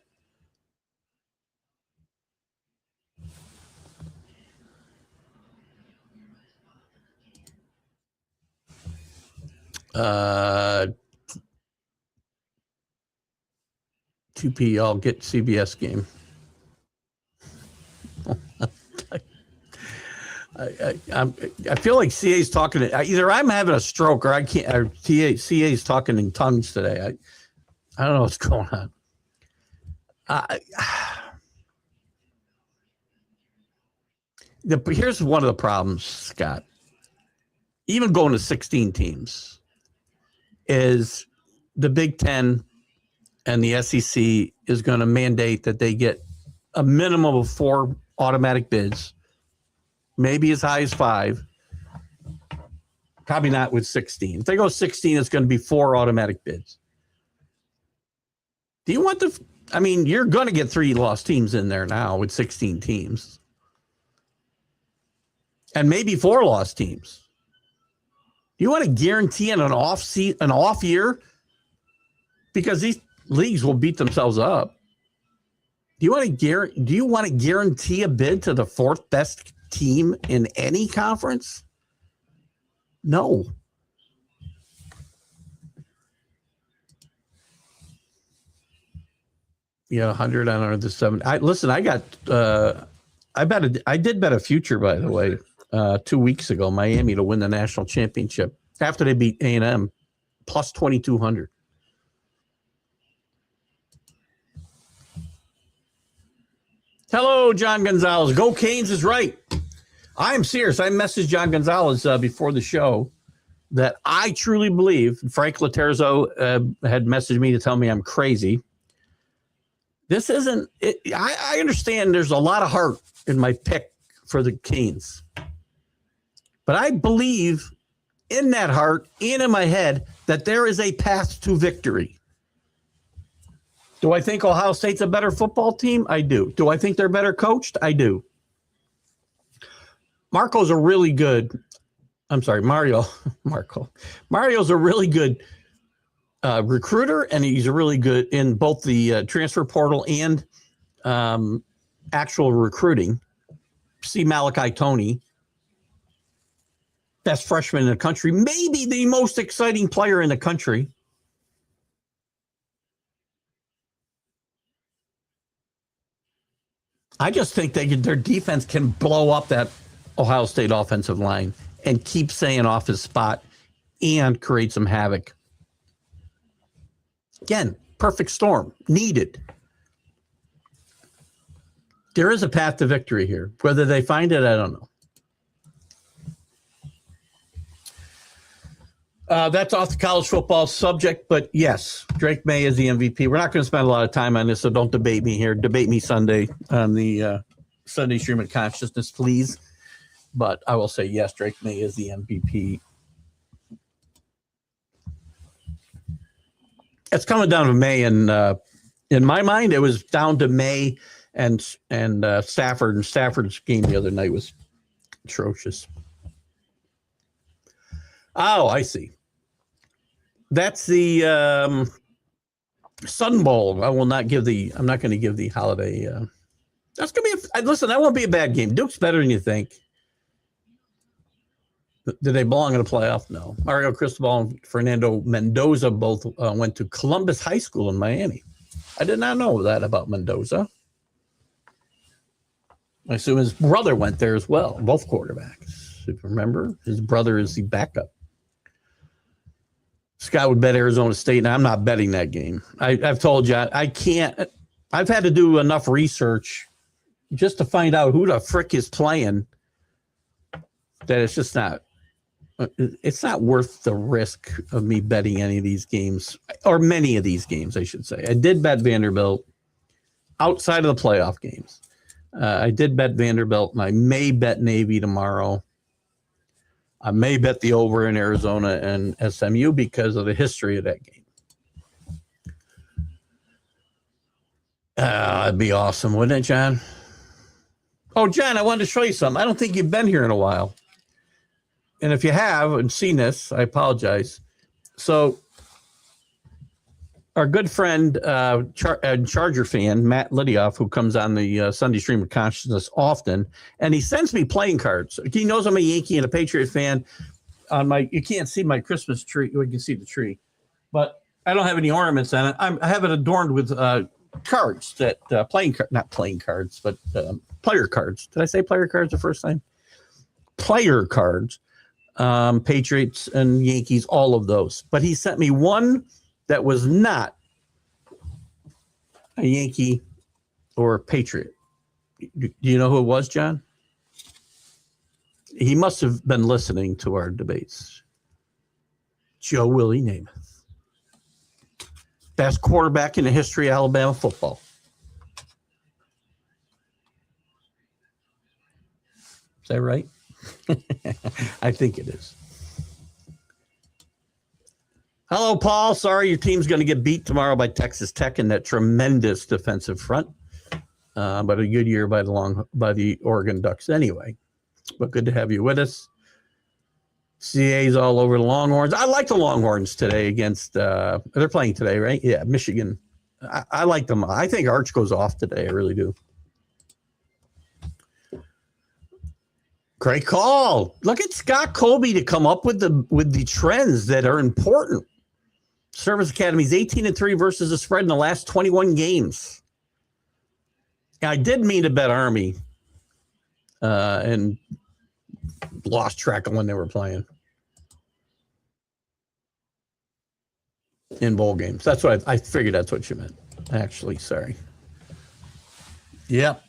2P, I'll get CBS game. I feel like CA's talking. Either I'm having a stroke or I can't. Or CA's talking in tongues today. I don't know what's going on. Here's one of the problems, Scott. Even going to 16 teams is the Big Ten and the SEC is going to mandate that they get a minimum of 4 automatic bids, maybe as high as 5. Probably not with 16. If they go 16, it's going to be 4 automatic bids. Do you want you're going to get 3 lost teams in there now with 16 teams. And maybe 4 lost teams. Do you want to guarantee an off year? Because these leagues will beat themselves up. Do you want to guarantee a bid to the 4th best team in any conference? No. Yeah, 100 on the 7. I did bet a future, by the way, 2 weeks ago, Miami to win the national championship after they beat A&M, plus 2,200. Hello, John Gonzalez. Go Canes is right. I'm serious. I messaged John Gonzalez before the show that I truly believe, Frank Laterzo had messaged me to tell me I'm crazy. This isn't it. I understand there's a lot of heart in my pick for the Canes. But I believe in that heart and in my head that there is a path to victory. Do I think Ohio State's a better football team? I do. Do I think they're better coached? I do. Mario's a really good recruiter, and he's a really good in both the transfer portal and actual recruiting. See Malachi Toney, best freshman in the country, maybe the most exciting player in the country. I just think their defense can blow up that Ohio State offensive line and keep staying off his spot and create some havoc. Again, perfect storm, needed. There is a path to victory here. Whether they find it, I don't know. That's off the college football subject, but yes, Drake May is the MVP. We're not going to spend a lot of time on this, so don't debate me here. Debate me Sunday on the Sunday Stream of Consciousness, please. But I will say, yes, Drake May is the MVP. It's coming down to May, and in my mind, it was down to May and Stafford. And Stafford's game the other night was atrocious. Oh, I see. That's the Sun Bowl. I'm not going to give the holiday. That's going to be listen, that won't be a bad game. Duke's better than you think. Did they belong in a playoff? No. Mario Cristobal and Fernando Mendoza both went to Columbus High School in Miami. I did not know that about Mendoza. I assume his brother went there as well, both quarterbacks. If you remember, his brother is the backup. Scott would bet Arizona State, and I'm not betting that game. I've told you, I can't. I've had to do enough research just to find out who the frick is playing that it's just not. It's not worth the risk of me betting any of these games, or many of these games, I should say. I did bet Vanderbilt outside of the playoff games. I did bet Vanderbilt, and I may bet Navy tomorrow. I may bet the over in Arizona and SMU because of the history of that game. That'd be awesome, wouldn't it, John? Oh, John, I wanted to show you something. I don't think you've been here in a while. And if you have and seen this, I apologize. So our good friend, Charger fan, Matt Lidioff, who comes on the Sunday Stream of Consciousness often, and he sends me playing cards. He knows I'm a Yankee and a Patriot fan. on my, you can't see my Christmas tree. You can see the tree, but I don't have any ornaments on it. I have it adorned with cards that not playing cards, but player cards. Did I say player cards the first time? Player cards, Patriots and Yankees, all of those. But he sent me one that was not a Yankee or a Patriot. Do you know who it was, John? He must have been listening to our debates. Joe Willie Namath. Best quarterback in the history of Alabama football. Is that right? I think it is. Hello, Paul. Sorry your team's going to get beat tomorrow by Texas Tech in that tremendous defensive front. But a good year by the Oregon Ducks anyway. But good to have you with us. CA's all over the Longhorns. I like the Longhorns today against, they're playing today, right? Yeah, Michigan. I like them. I think Arch goes off today. I really do. Great call. Look at Scott Colby to come up with the trends that are important. Service Academy's 18-3 versus the spread in the last 21 games. I did mean to bet Army and lost track of when they were playing in bowl games. That's what I figured. That's what you meant. Actually, sorry. Yep,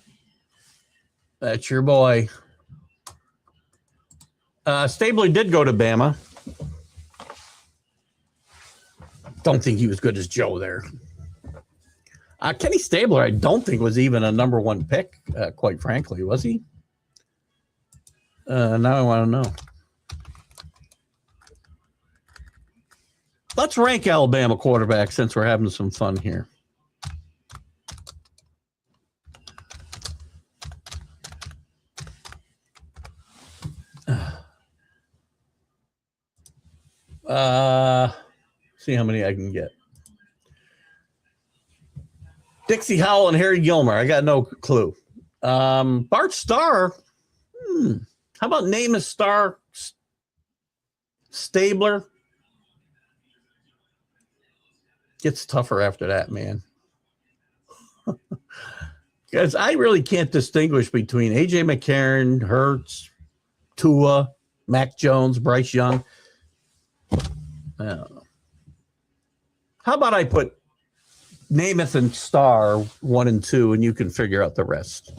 that's your boy. Stabler did go to Bama. Don't think he was good as Joe there. Kenny Stabler, I don't think was even a number one pick, quite frankly, was he? Now I want to know. Let's rank Alabama quarterbacks since we're having some fun here. See how many I can get. Dixie Howell and Harry Gilmer. I got no clue. Bart Starr. How about name a Starr? Stabler. Gets tougher after that, man. Because I really can't distinguish between A.J. McCarron, Hurts, Tua, Mac Jones, Bryce Young. I don't know. How about I put Namath and Starr 1 and 2, and you can figure out the rest.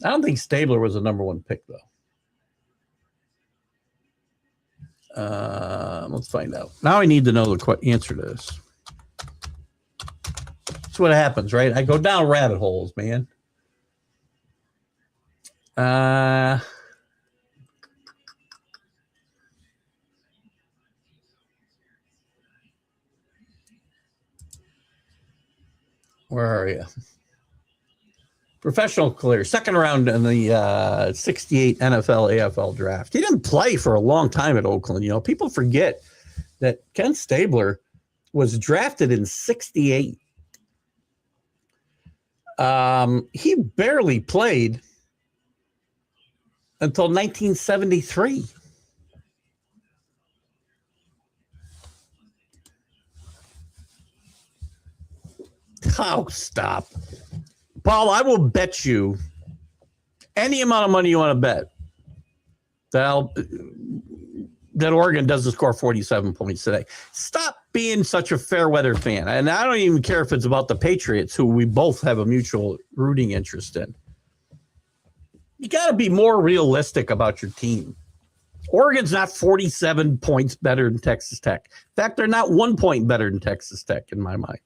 I don't think Stabler was a number one pick, though. Let's find out. Now I need to know the answer to this. That's what happens, right? I go down rabbit holes, man. Where are you? Professional career, second round in the 68 NFL AFL draft. He didn't play for a long time at Oakland. You know, people forget that Ken Stabler was drafted in 68. He barely played until 1973. Oh, stop. Paul, I will bet you any amount of money you want to bet that Oregon doesn't score 47 points today. Stop being such a fair weather fan. And I don't even care if it's about the Patriots, who we both have a mutual rooting interest in. You got to be more realistic about your team. Oregon's not 47 points better than Texas Tech. In fact, they're not 1 point better than Texas Tech in my mind.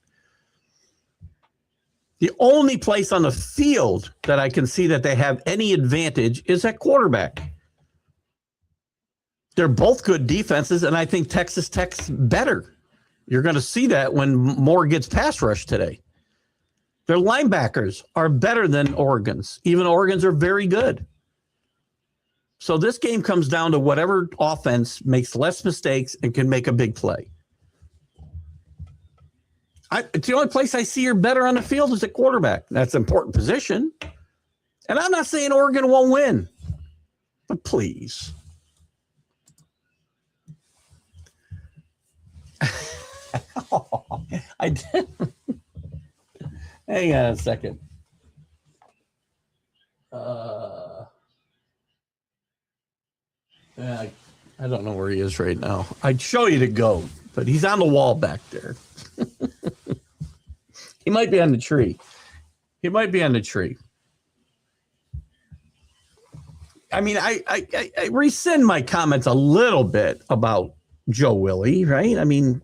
The only place on the field that I can see that they have any advantage is at quarterback. They're both good defenses, and I think Texas Tech's better. You're going to see that when Moore gets pass rush today. Their linebackers are better than Oregon's. Even Oregon's are very good. So this game comes down to whatever offense makes less mistakes and can make a big play. It's the only place I see you're better on the field is at quarterback. That's an important position. And I'm not saying Oregon won't win, but please. I did. Hang on a second. I don't know where he is right now. I'd show you the goat, but he's on the wall back there. He might be on the tree. He might be on the tree. I mean, I rescind my comments a little bit about Joe Willie, right? I mean,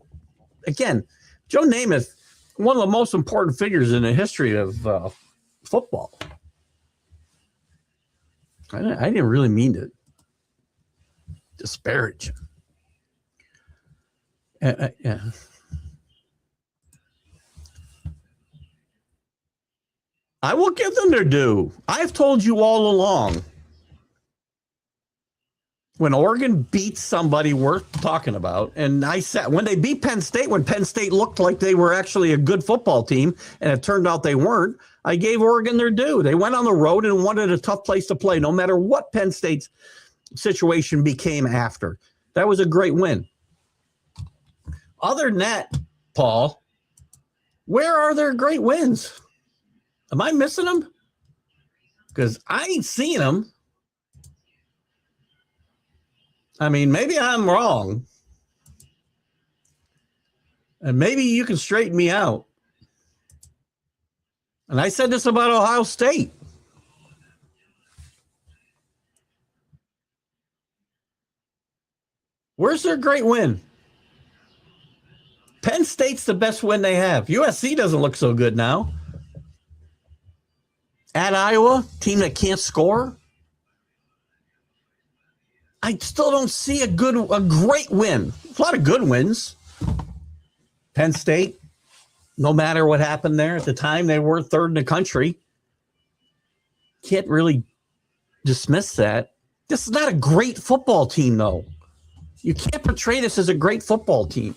again, Joe Namath, one of the most important figures in the history of football. I didn't really mean to disparage him. Yeah. I will give them their due. I've told you all along, when Oregon beats somebody worth talking about, and I said when they beat Penn State, when Penn State looked like they were actually a good football team, and it turned out they weren't, I gave Oregon their due. They went on the road and wanted a tough place to play, no matter what Penn State's situation became after. That was a great win. Other than that, Paul, where are their great wins? Am I missing them? Because I ain't seen them. I mean, maybe I'm wrong. And maybe you can straighten me out. And I said this about Ohio State. Where's their great win? Penn State's the best win they have. USC doesn't look so good now. At Iowa, team that can't score. I still don't see a great win. A lot of good wins. Penn State, no matter what happened there at the time, they were third in the country. Can't really dismiss that. This is not a great football team, though. You can't portray this as a great football team.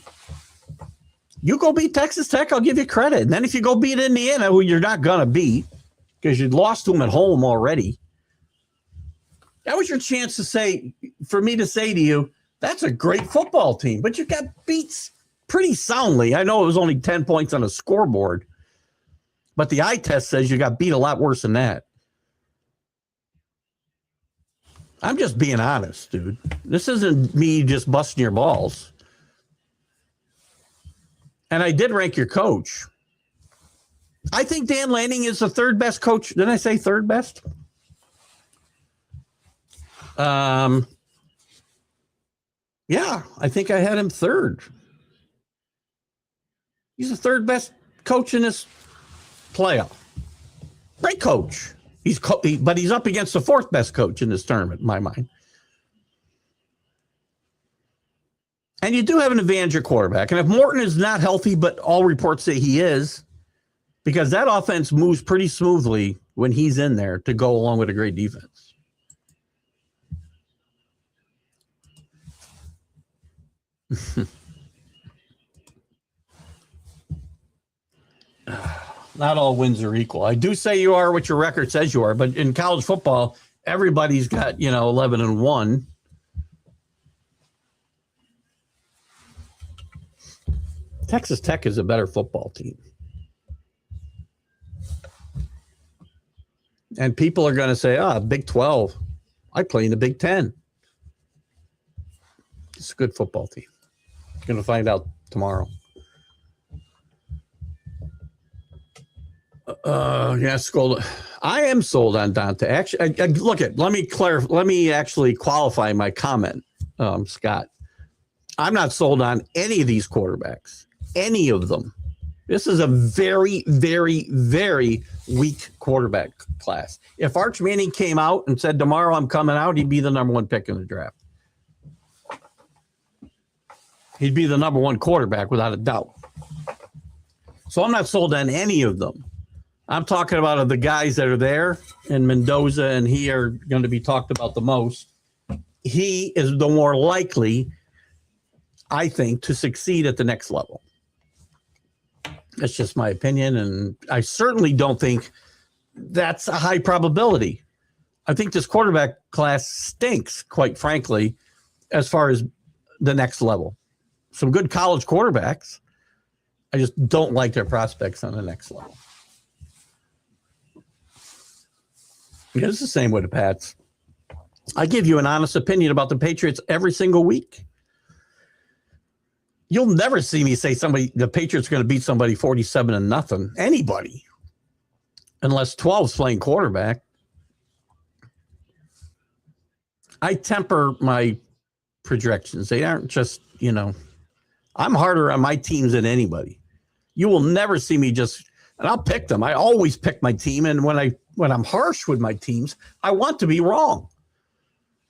You go beat Texas Tech, I'll give you credit. And then if you go beat Indiana, who you're not going to beat, because you lost to them at home already, that was your chance to say, for me to say to you, that's a great football team. But you got beat pretty soundly. I know it was only 10 points on a scoreboard, but the eye test says you got beat a lot worse than that. I'm just being honest, dude. This isn't me just busting your balls. And I did rank your coach. I think Dan Lanning is the third best coach. Didn't I say third best? Yeah, I think I had him third. He's the third best coach in this playoff. Great coach. But he's up against the fourth best coach in this tournament, in my mind. And you do have an advantage at quarterback. And if Morton is not healthy, but all reports say he is, because that offense moves pretty smoothly when he's in there to go along with a great defense. Not all wins are equal. I do say you are what your record says you are, but in college football, everybody's got, 11-1. Texas Tech is a better football team. And people are going to say, Big 12. I play in the Big 10. It's a good football team. Going to find out tomorrow. Sold. I am sold on Dante. Actually, let me actually qualify my comment, Scott. I'm not sold on any of these quarterbacks. Any of them. This is a very, very, very weak quarterback class. If Arch Manning came out and said, tomorrow I'm coming out, he'd be the number one pick in the draft. He'd be the number one quarterback without a doubt. So I'm not sold on any of them. I'm talking about the guys that are there, and Mendoza and he are going to be talked about the most. He is the more likely, I think, to succeed at the next level. That's just my opinion, and I certainly don't think that's a high probability. I think this quarterback class stinks, quite frankly, as far as the next level. Some good college quarterbacks. I just don't like their prospects on the next level. Yeah, it's the same with the Pats. I give you an honest opinion about the Patriots every single week. You'll never see me say the Patriots are going to beat somebody 47-0, anybody, unless 12's playing quarterback. I temper my projections. They aren't just, I'm harder on my teams than anybody. You will never see me and I'll pick them. I always pick my team. And when I'm harsh with my teams, I want to be wrong.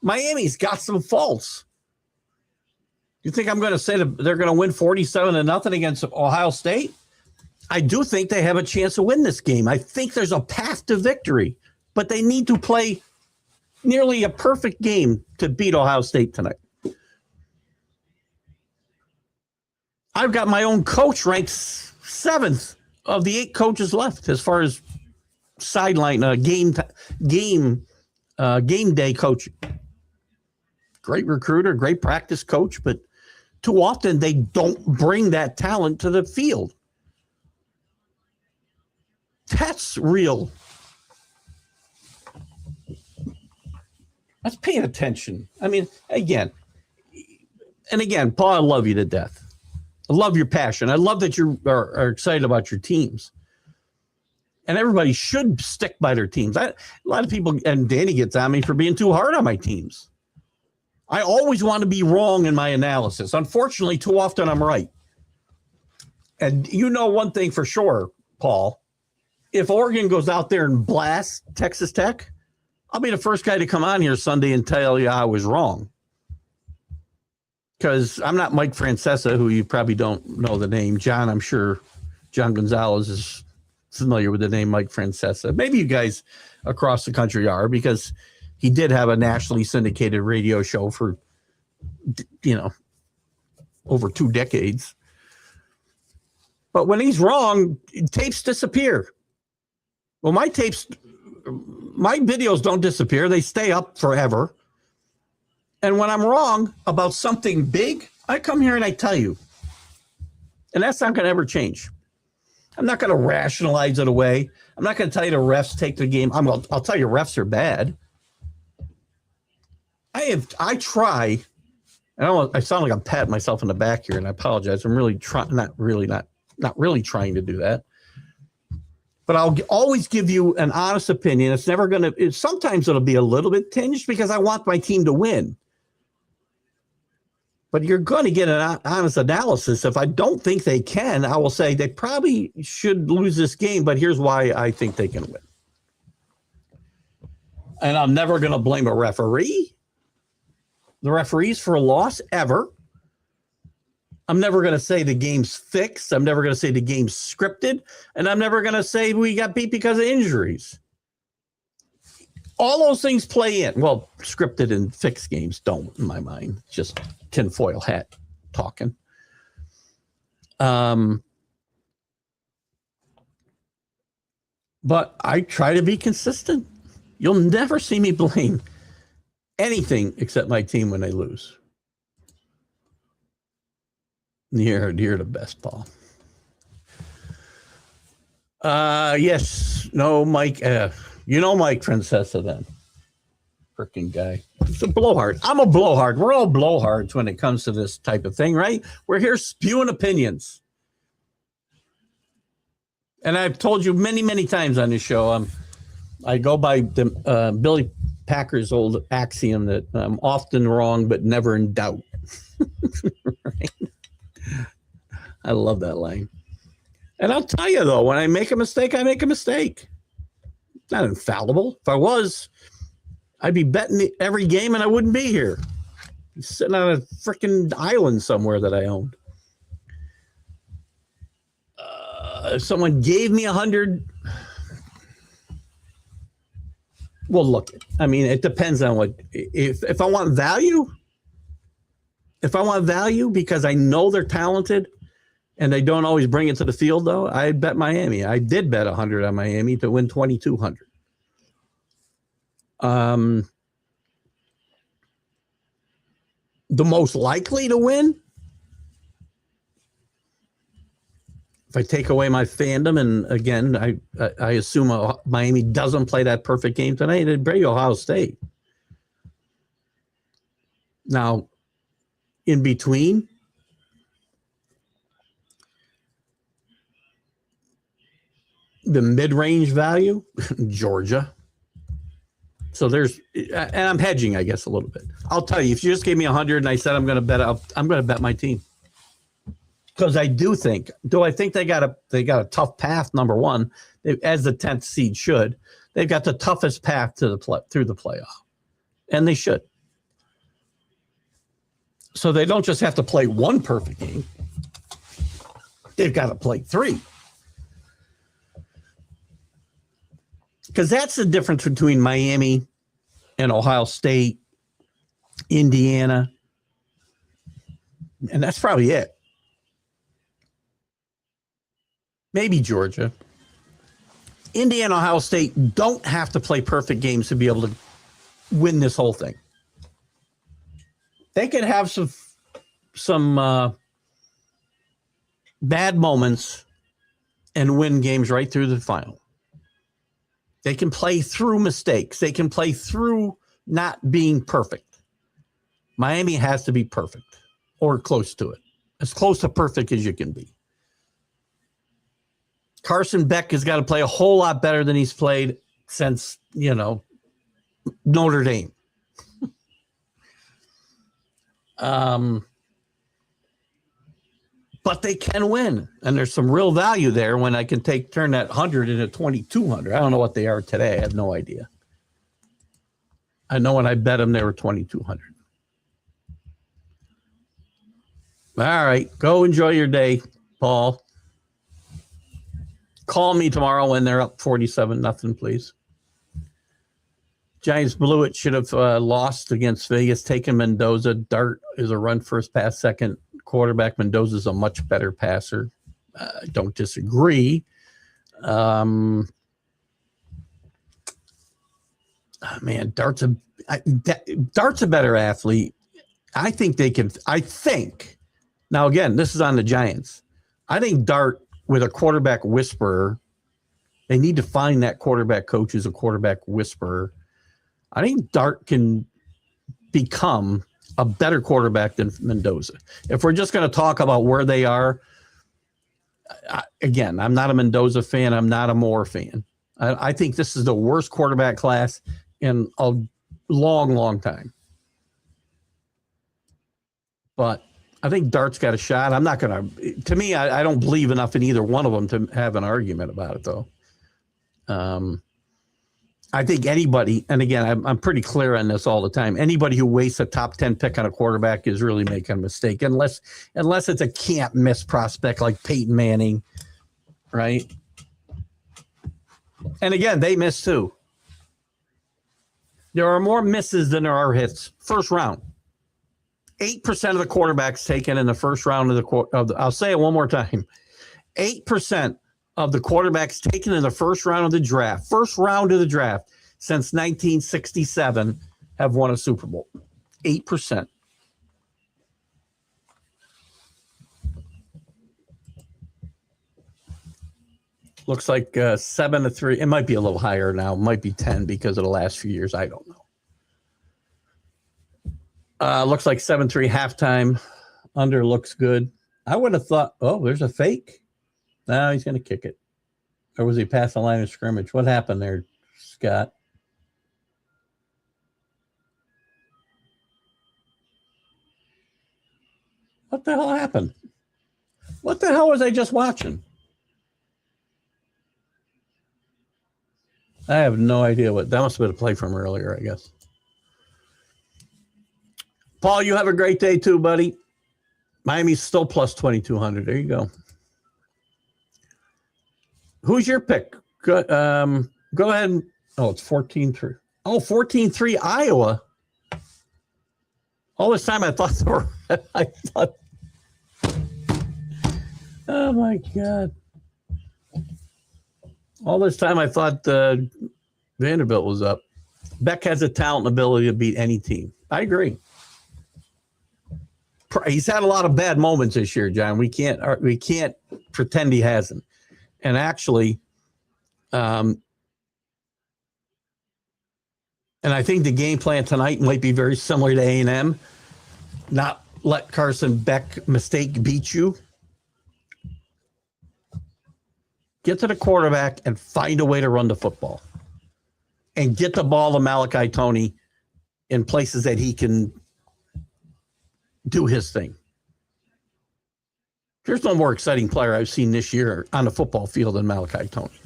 Miami's got some faults. You think I'm going to say that they're going to win 47-0 against Ohio State? I do think they have a chance to win this game. I think there's a path to victory, but they need to play nearly a perfect game to beat Ohio State tonight. I've got my own coach ranked 7th of the 8 coaches left as far as sideline game day coaching. Great recruiter, great practice coach, but too often they don't bring that talent to the field. That's real. That's paying attention. I mean, again, Paul, I love you to death. I love your passion. I love that you are excited about your teams. And everybody should stick by their teams. A lot of people, and Danny gets on me for being too hard on my teams. I always want to be wrong in my analysis. Unfortunately, too often I'm right. And you know one thing for sure, Paul. If Oregon goes out there and blasts Texas Tech, I'll be the first guy to come on here Sunday and tell you I was wrong. Because I'm not Mike Francesa, who you probably don't know the name. John, I'm sure John Gonzalez is familiar with the name Mike Francesa. Maybe you guys across the country are, because he did have a nationally syndicated radio show for, over 2 decades. But when he's wrong, tapes disappear. Well, my videos don't disappear. They stay up forever. And when I'm wrong about something big, I come here and I tell you. And that's not going to ever change. I'm not going to rationalize it away. I'm not going to tell you the refs take the game. I'll tell you refs are bad. I try, and I sound like I'm patting myself in the back here, and I apologize. I'm really not really trying to do that. But I'll always give you an honest opinion. It's never going to, sometimes it'll be a little bit tinged because I want my team to win. But you're going to get an honest analysis. If I don't think they can, I will say they probably should lose this game, but here's why I think they can win. And I'm never going to blame a referee, the referees, for a loss ever. I'm never going to say the game's fixed. I'm never going to say the game's scripted. And I'm never going to say we got beat because of injuries. All those things play in. Well, scripted and fixed games don't, in my mind. It's just tinfoil hat talking. But I try to be consistent. You'll never see me blame anything except my team when they lose. You're the best, Paul. Yes. No, Mike. Mike Francesa then. Freaking guy. He's a blowhard. I'm a blowhard. We're all blowhards when it comes to this type of thing, right? We're here spewing opinions. And I've told you many, many times on this show, I go by the Billy Packer's old axiom that I'm often wrong, but never in doubt. Right? I love that line. And I'll tell you, though, when I make a mistake, I make a mistake. It's not infallible. If I was, I'd be betting every game and I wouldn't be here. I'm sitting on a freaking island somewhere that I owned. If someone gave me 100, well, look, I mean, it depends on what, if I want value, because I know they're talented and they don't always bring it to the field, though, I bet Miami. I did bet 100 on Miami to win 2,200. The most likely to win, if I take away my fandom, and again, I assume Miami doesn't play that perfect game tonight, it'd bring Ohio State. Now, in between, the mid-range value, Georgia. So there's, and I'm hedging, I guess, a little bit. I'll tell you, if you just gave me 100 and I said I'm going to bet my team. Because I do think, I think they got a tough path. Number one, as the 10th seed should, they've got the toughest path to through the playoff, and they should. So they don't just have to play one perfect game; they've got to play 3. Because that's the difference between Miami and Ohio State, Indiana, and that's probably it. Maybe Georgia. Indiana, Ohio State don't have to play perfect games to be able to win this whole thing. They could have some bad moments and win games right through the final. They can play through mistakes. They can play through not being perfect. Miami has to be perfect or close to it, as close to perfect as you can be. Carson Beck has got to play a whole lot better than he's played since, Notre Dame. But they can win, and there's some real value there when I can turn that 100 into 2,200. I don't know what they are today. I have no idea. I know when I bet them, they were 2,200. All right, go enjoy your day, Paul. Call me tomorrow when they're up 47-0, please. Giants blew it. Should have lost against Vegas. Taken Mendoza. Dart is a run first, pass second. Quarterback Mendoza is a much better passer. I don't disagree. Man, Dart's a better athlete. I think they can. Now again, this is on the Giants. I think Dart, with a quarterback whisperer, they need to find that quarterback coach who's a quarterback whisperer. I think Dart can become a better quarterback than Mendoza. If we're just going to talk about where they are, again, I'm not a Mendoza fan. I'm not a Moore fan. I think this is the worst quarterback class in a long, long time. But I think Dart's got a shot. I'm not going to me, I don't believe enough in either one of them to have an argument about it, though. I think anybody, and again, I'm pretty clear on this all the time, anybody who wastes a top 10 pick on a quarterback is really making a mistake, unless it's a can't miss prospect like Peyton Manning, right? And again, they miss too. There are more misses than there are hits. First round. 8% of the quarterbacks taken in the first round I'll say it one more time. 8% of the quarterbacks taken in the first round of the draft since 1967 have won a Super Bowl. 8%. Looks like 7-3. It might be a little higher now. It might be 10 because of the last few years. I don't know. Looks like 7-3 halftime. Under looks good. I would have thought, there's a fake. No, he's going to kick it. Or was he past the line of scrimmage? What happened there, Scott? What the hell happened? What the hell was I just watching? I have no idea that must have been a play from earlier, I guess. Paul, you have a great day too, buddy. Miami's still plus 2,200. There you go. Who's your pick? Go ahead. It's 14-3. 14-3 Iowa. All this time I thought oh my God. All this time I thought Vanderbilt was up. Beck has the talent and ability to beat any team. I agree. He's had a lot of bad moments this year, John. We can't pretend he hasn't. And actually, and I think the game plan tonight might be very similar to A&M. Not let Carson Beck mistake beat you. Get to the quarterback and find a way to run the football. And get the ball to Malachi Toney in places that he can do his thing. There's no more exciting player I've seen this year on the football field than Malachi Toney.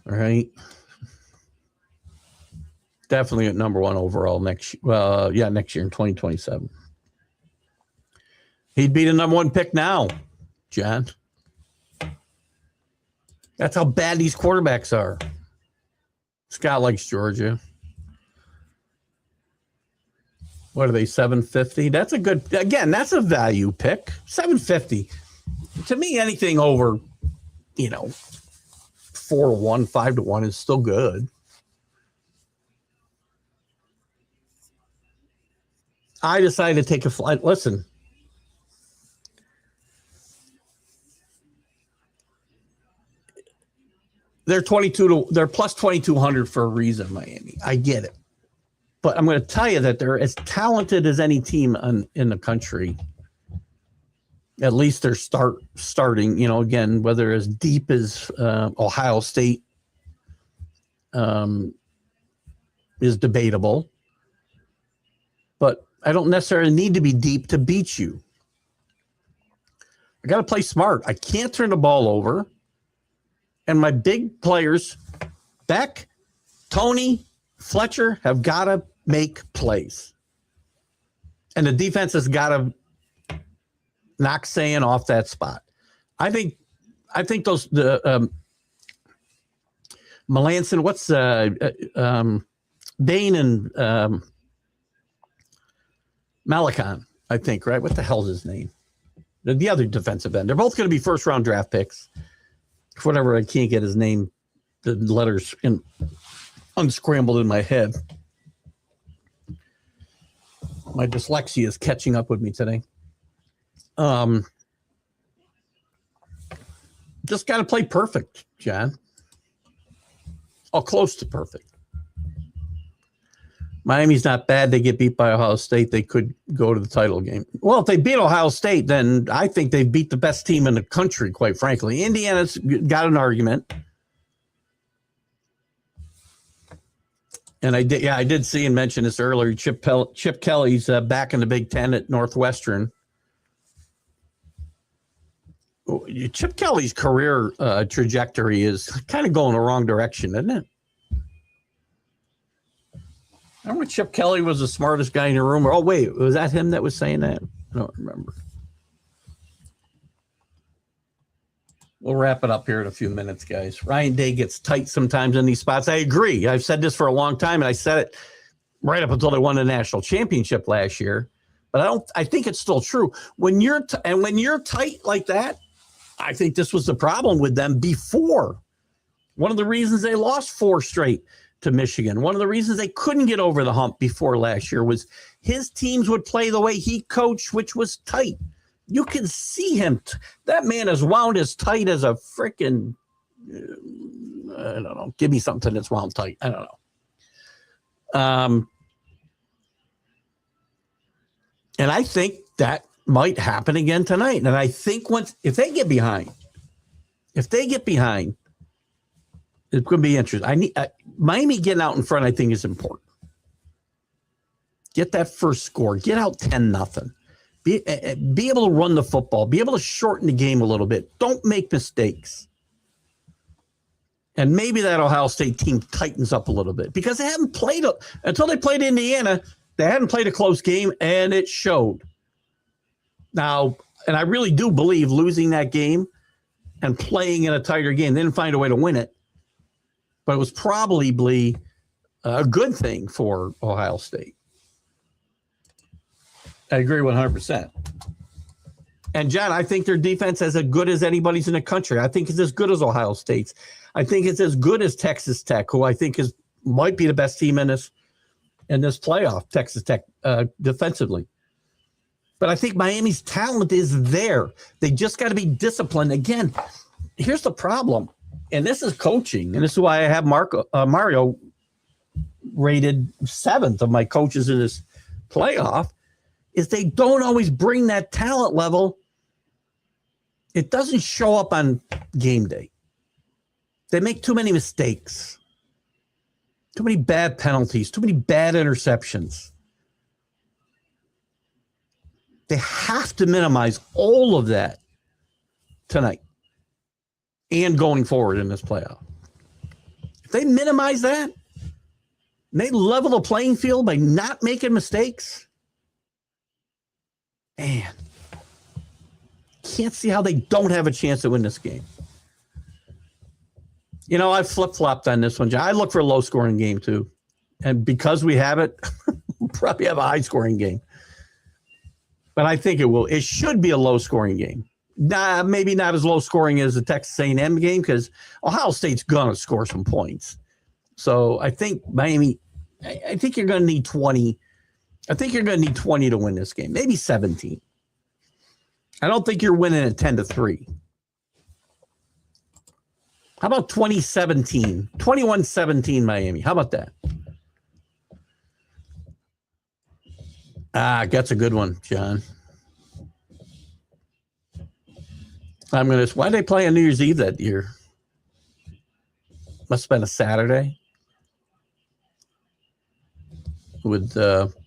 All right. Definitely at number one overall next year in 2027. He'd be the number one pick now, John. That's how bad these quarterbacks are. Scott likes Georgia. What are they, 750? That's a good, again, that's a value pick. 750. To me, anything over, 4-1, 5-1 is still good. I decided to take a flight. Listen. They're plus 2,200 for a reason, Miami. I get it. But I'm going to tell you that they're as talented as any team in the country. At least they're starting, again, whether as deep as Ohio State is debatable. But I don't necessarily need to be deep to beat you. I got to play smart. I can't turn the ball over. And my big players, Beck, Toney, Fletcher, have got to make plays. And the defense has got to knock Sayin off that spot. I think those Melanson, what's Bain and Malicon, I think, right? What the hell's his name? The other defensive end. They're both going to be first-round draft picks. Whatever, I can't get his name, the letters unscrambled in my head. My dyslexia is catching up with me today. Just got to play perfect, John. Oh, close to perfect. Miami's not bad. They get beat by Ohio State. They could go to the title game. Well, if they beat Ohio State, then I think they beat the best team in the country, quite frankly. Indiana's got an argument. And I did see and mention this earlier. Chip Kelly's back in the Big Ten at Northwestern. Chip Kelly's career trajectory is kind of going the wrong direction, isn't it? Remember Chip Kelly was the smartest guy in the room? Oh, wait, was that him that was saying that? I don't remember. We'll wrap it up here in a few minutes, guys. Ryan Day gets tight sometimes in these spots. I agree. I've said this for a long time, and I said it right up until they won the national championship last year. But I think it's still true. When you're tight like that, I think this was the problem with them before. One of the reasons they lost 4 straight to Michigan. One of the reasons they couldn't get over the hump before last year was his teams would play the way he coached, which was tight. You can see him. That man is wound as tight as a freaking, I don't know. Give me something that's wound tight. I don't know. And I think that might happen again tonight. And I think if they get behind, it's going to be interesting. Miami getting out in front, I think, is important. Get that first score. Get out 10-0. Be able to run the football. Be able to shorten the game a little bit. Don't make mistakes. And maybe that Ohio State team tightens up a little bit because they haven't played until they played Indiana. They hadn't played a close game, and it showed. Now, and I really do believe losing that game and playing in a tighter game, they didn't find a way to win it. But it was probably a good thing for Ohio State. I agree 100%. And, John, I think their defense is as good as anybody's in the country. I think it's as good as Ohio State's. I think it's as good as Texas Tech, who I think might be the best team in this playoff, Texas Tech, defensively. But I think Miami's talent is there. They just got to be disciplined. Again, here's the problem, and this is coaching, and this is why I have Mario rated 7th of my coaches in this playoff, is they don't always bring that talent level. It doesn't show up on game day. They make too many mistakes, too many bad penalties, too many bad interceptions. They have to minimize all of that tonight and going forward in this playoff. If they minimize that, and they level the playing field by not making mistakes, man, can't see how they don't have a chance to win this game. You know, I flip-flopped on this one, John. I look for a low-scoring game, too. And because we have it, we'll probably have a high-scoring game. But I think it will. It should be a low-scoring game. Maybe not as low-scoring as the Texas A&M game, because Ohio State's going to score some points. So I think Miami, I think you're going to need 20. I think you're going to need 20 to win this game, maybe 17. I don't think you're winning at 10-3. How about 2017? 21-17 Miami. How about that? That's a good one, John. Why did they play on New Year's Eve that year? Must have been a Saturday with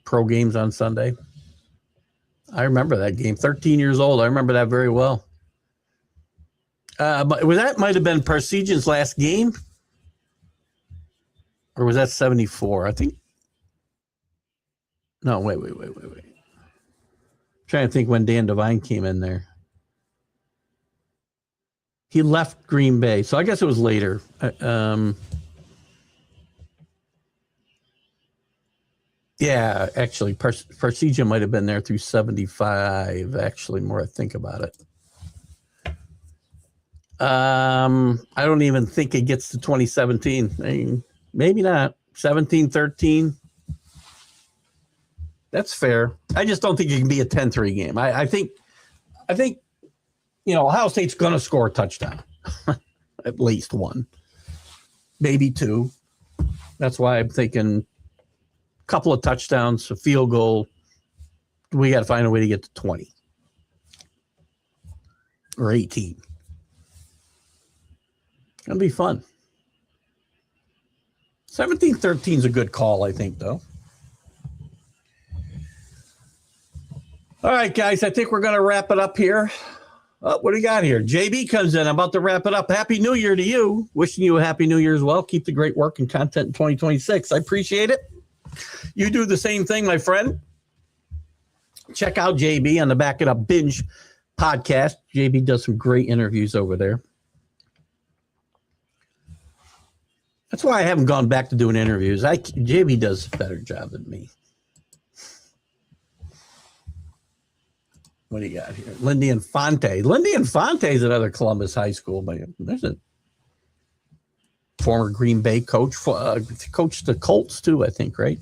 pro games on Sunday. I remember that game. 13 years old. I remember that very well. But that might have been Parsegian's last game, or was that 74? I think. No, wait. Trying to think when Dan Devine came in there. He left Green Bay, so I guess it was later. Yeah, actually, Parsegian might have been there through 75, actually, more I think about it. I don't even think it gets to 2017. I mean, maybe not. 17-13. That's fair. I just don't think it can be a 10-3 game. I think, Ohio State's going to score a touchdown. At least one. Maybe two. That's why I'm thinking a couple of touchdowns, a field goal. We got to find a way to get to 20. Or 18. It'll be fun. 17-13 is a good call, I think, though. All right, guys, I think we're going to wrap it up here. Oh, what do we got here? JB comes in. I'm about to wrap it up. Happy New Year to you. Wishing you a Happy New Year as well. Keep the great work and content in 2026. I appreciate it. You do the same thing, my friend. Check out JB on the Back It Up Binge podcast. JB does some great interviews over there. That's why I haven't gone back to doing interviews. JB does a better job than me. What do you got here? Lindy Infante. Lindy Infante is another Columbus High School. But there's a former Green Bay coach. Coached the Colts, too, I think, right?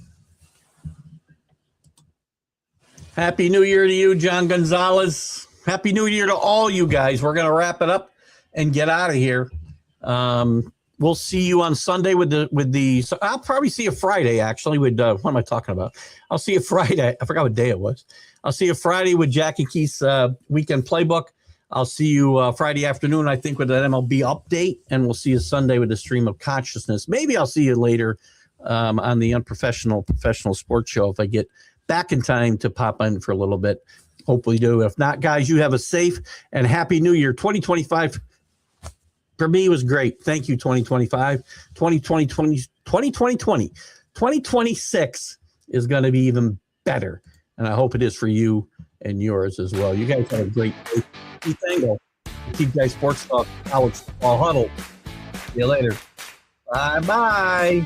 Happy New Year to you, John Gonzalez. Happy New Year to all you guys. We're going to wrap it up and get out of here. We'll see you on Sunday with the. So I'll probably see you Friday, actually, with what am I talking about? I'll see you Friday. I forgot what day it was. I'll see you Friday with Jackie Keith's weekend playbook. I'll see you Friday afternoon, I think, with an MLB update, and we'll see you Sunday with the Stream of Consciousness. Maybe I'll see you later on the Unprofessional Professional Sports Show if I get back in time to pop in for a little bit. Hopefully do. If not, guys, you have a safe and happy New Year. 2025 for me was great. Thank you, 2025. 2026 is going to be even better. And I hope it is for you and yours as well. You guys have a great day. Keith Engle, TGI Sports Talk, College Football Huddle. See you later. Bye-bye.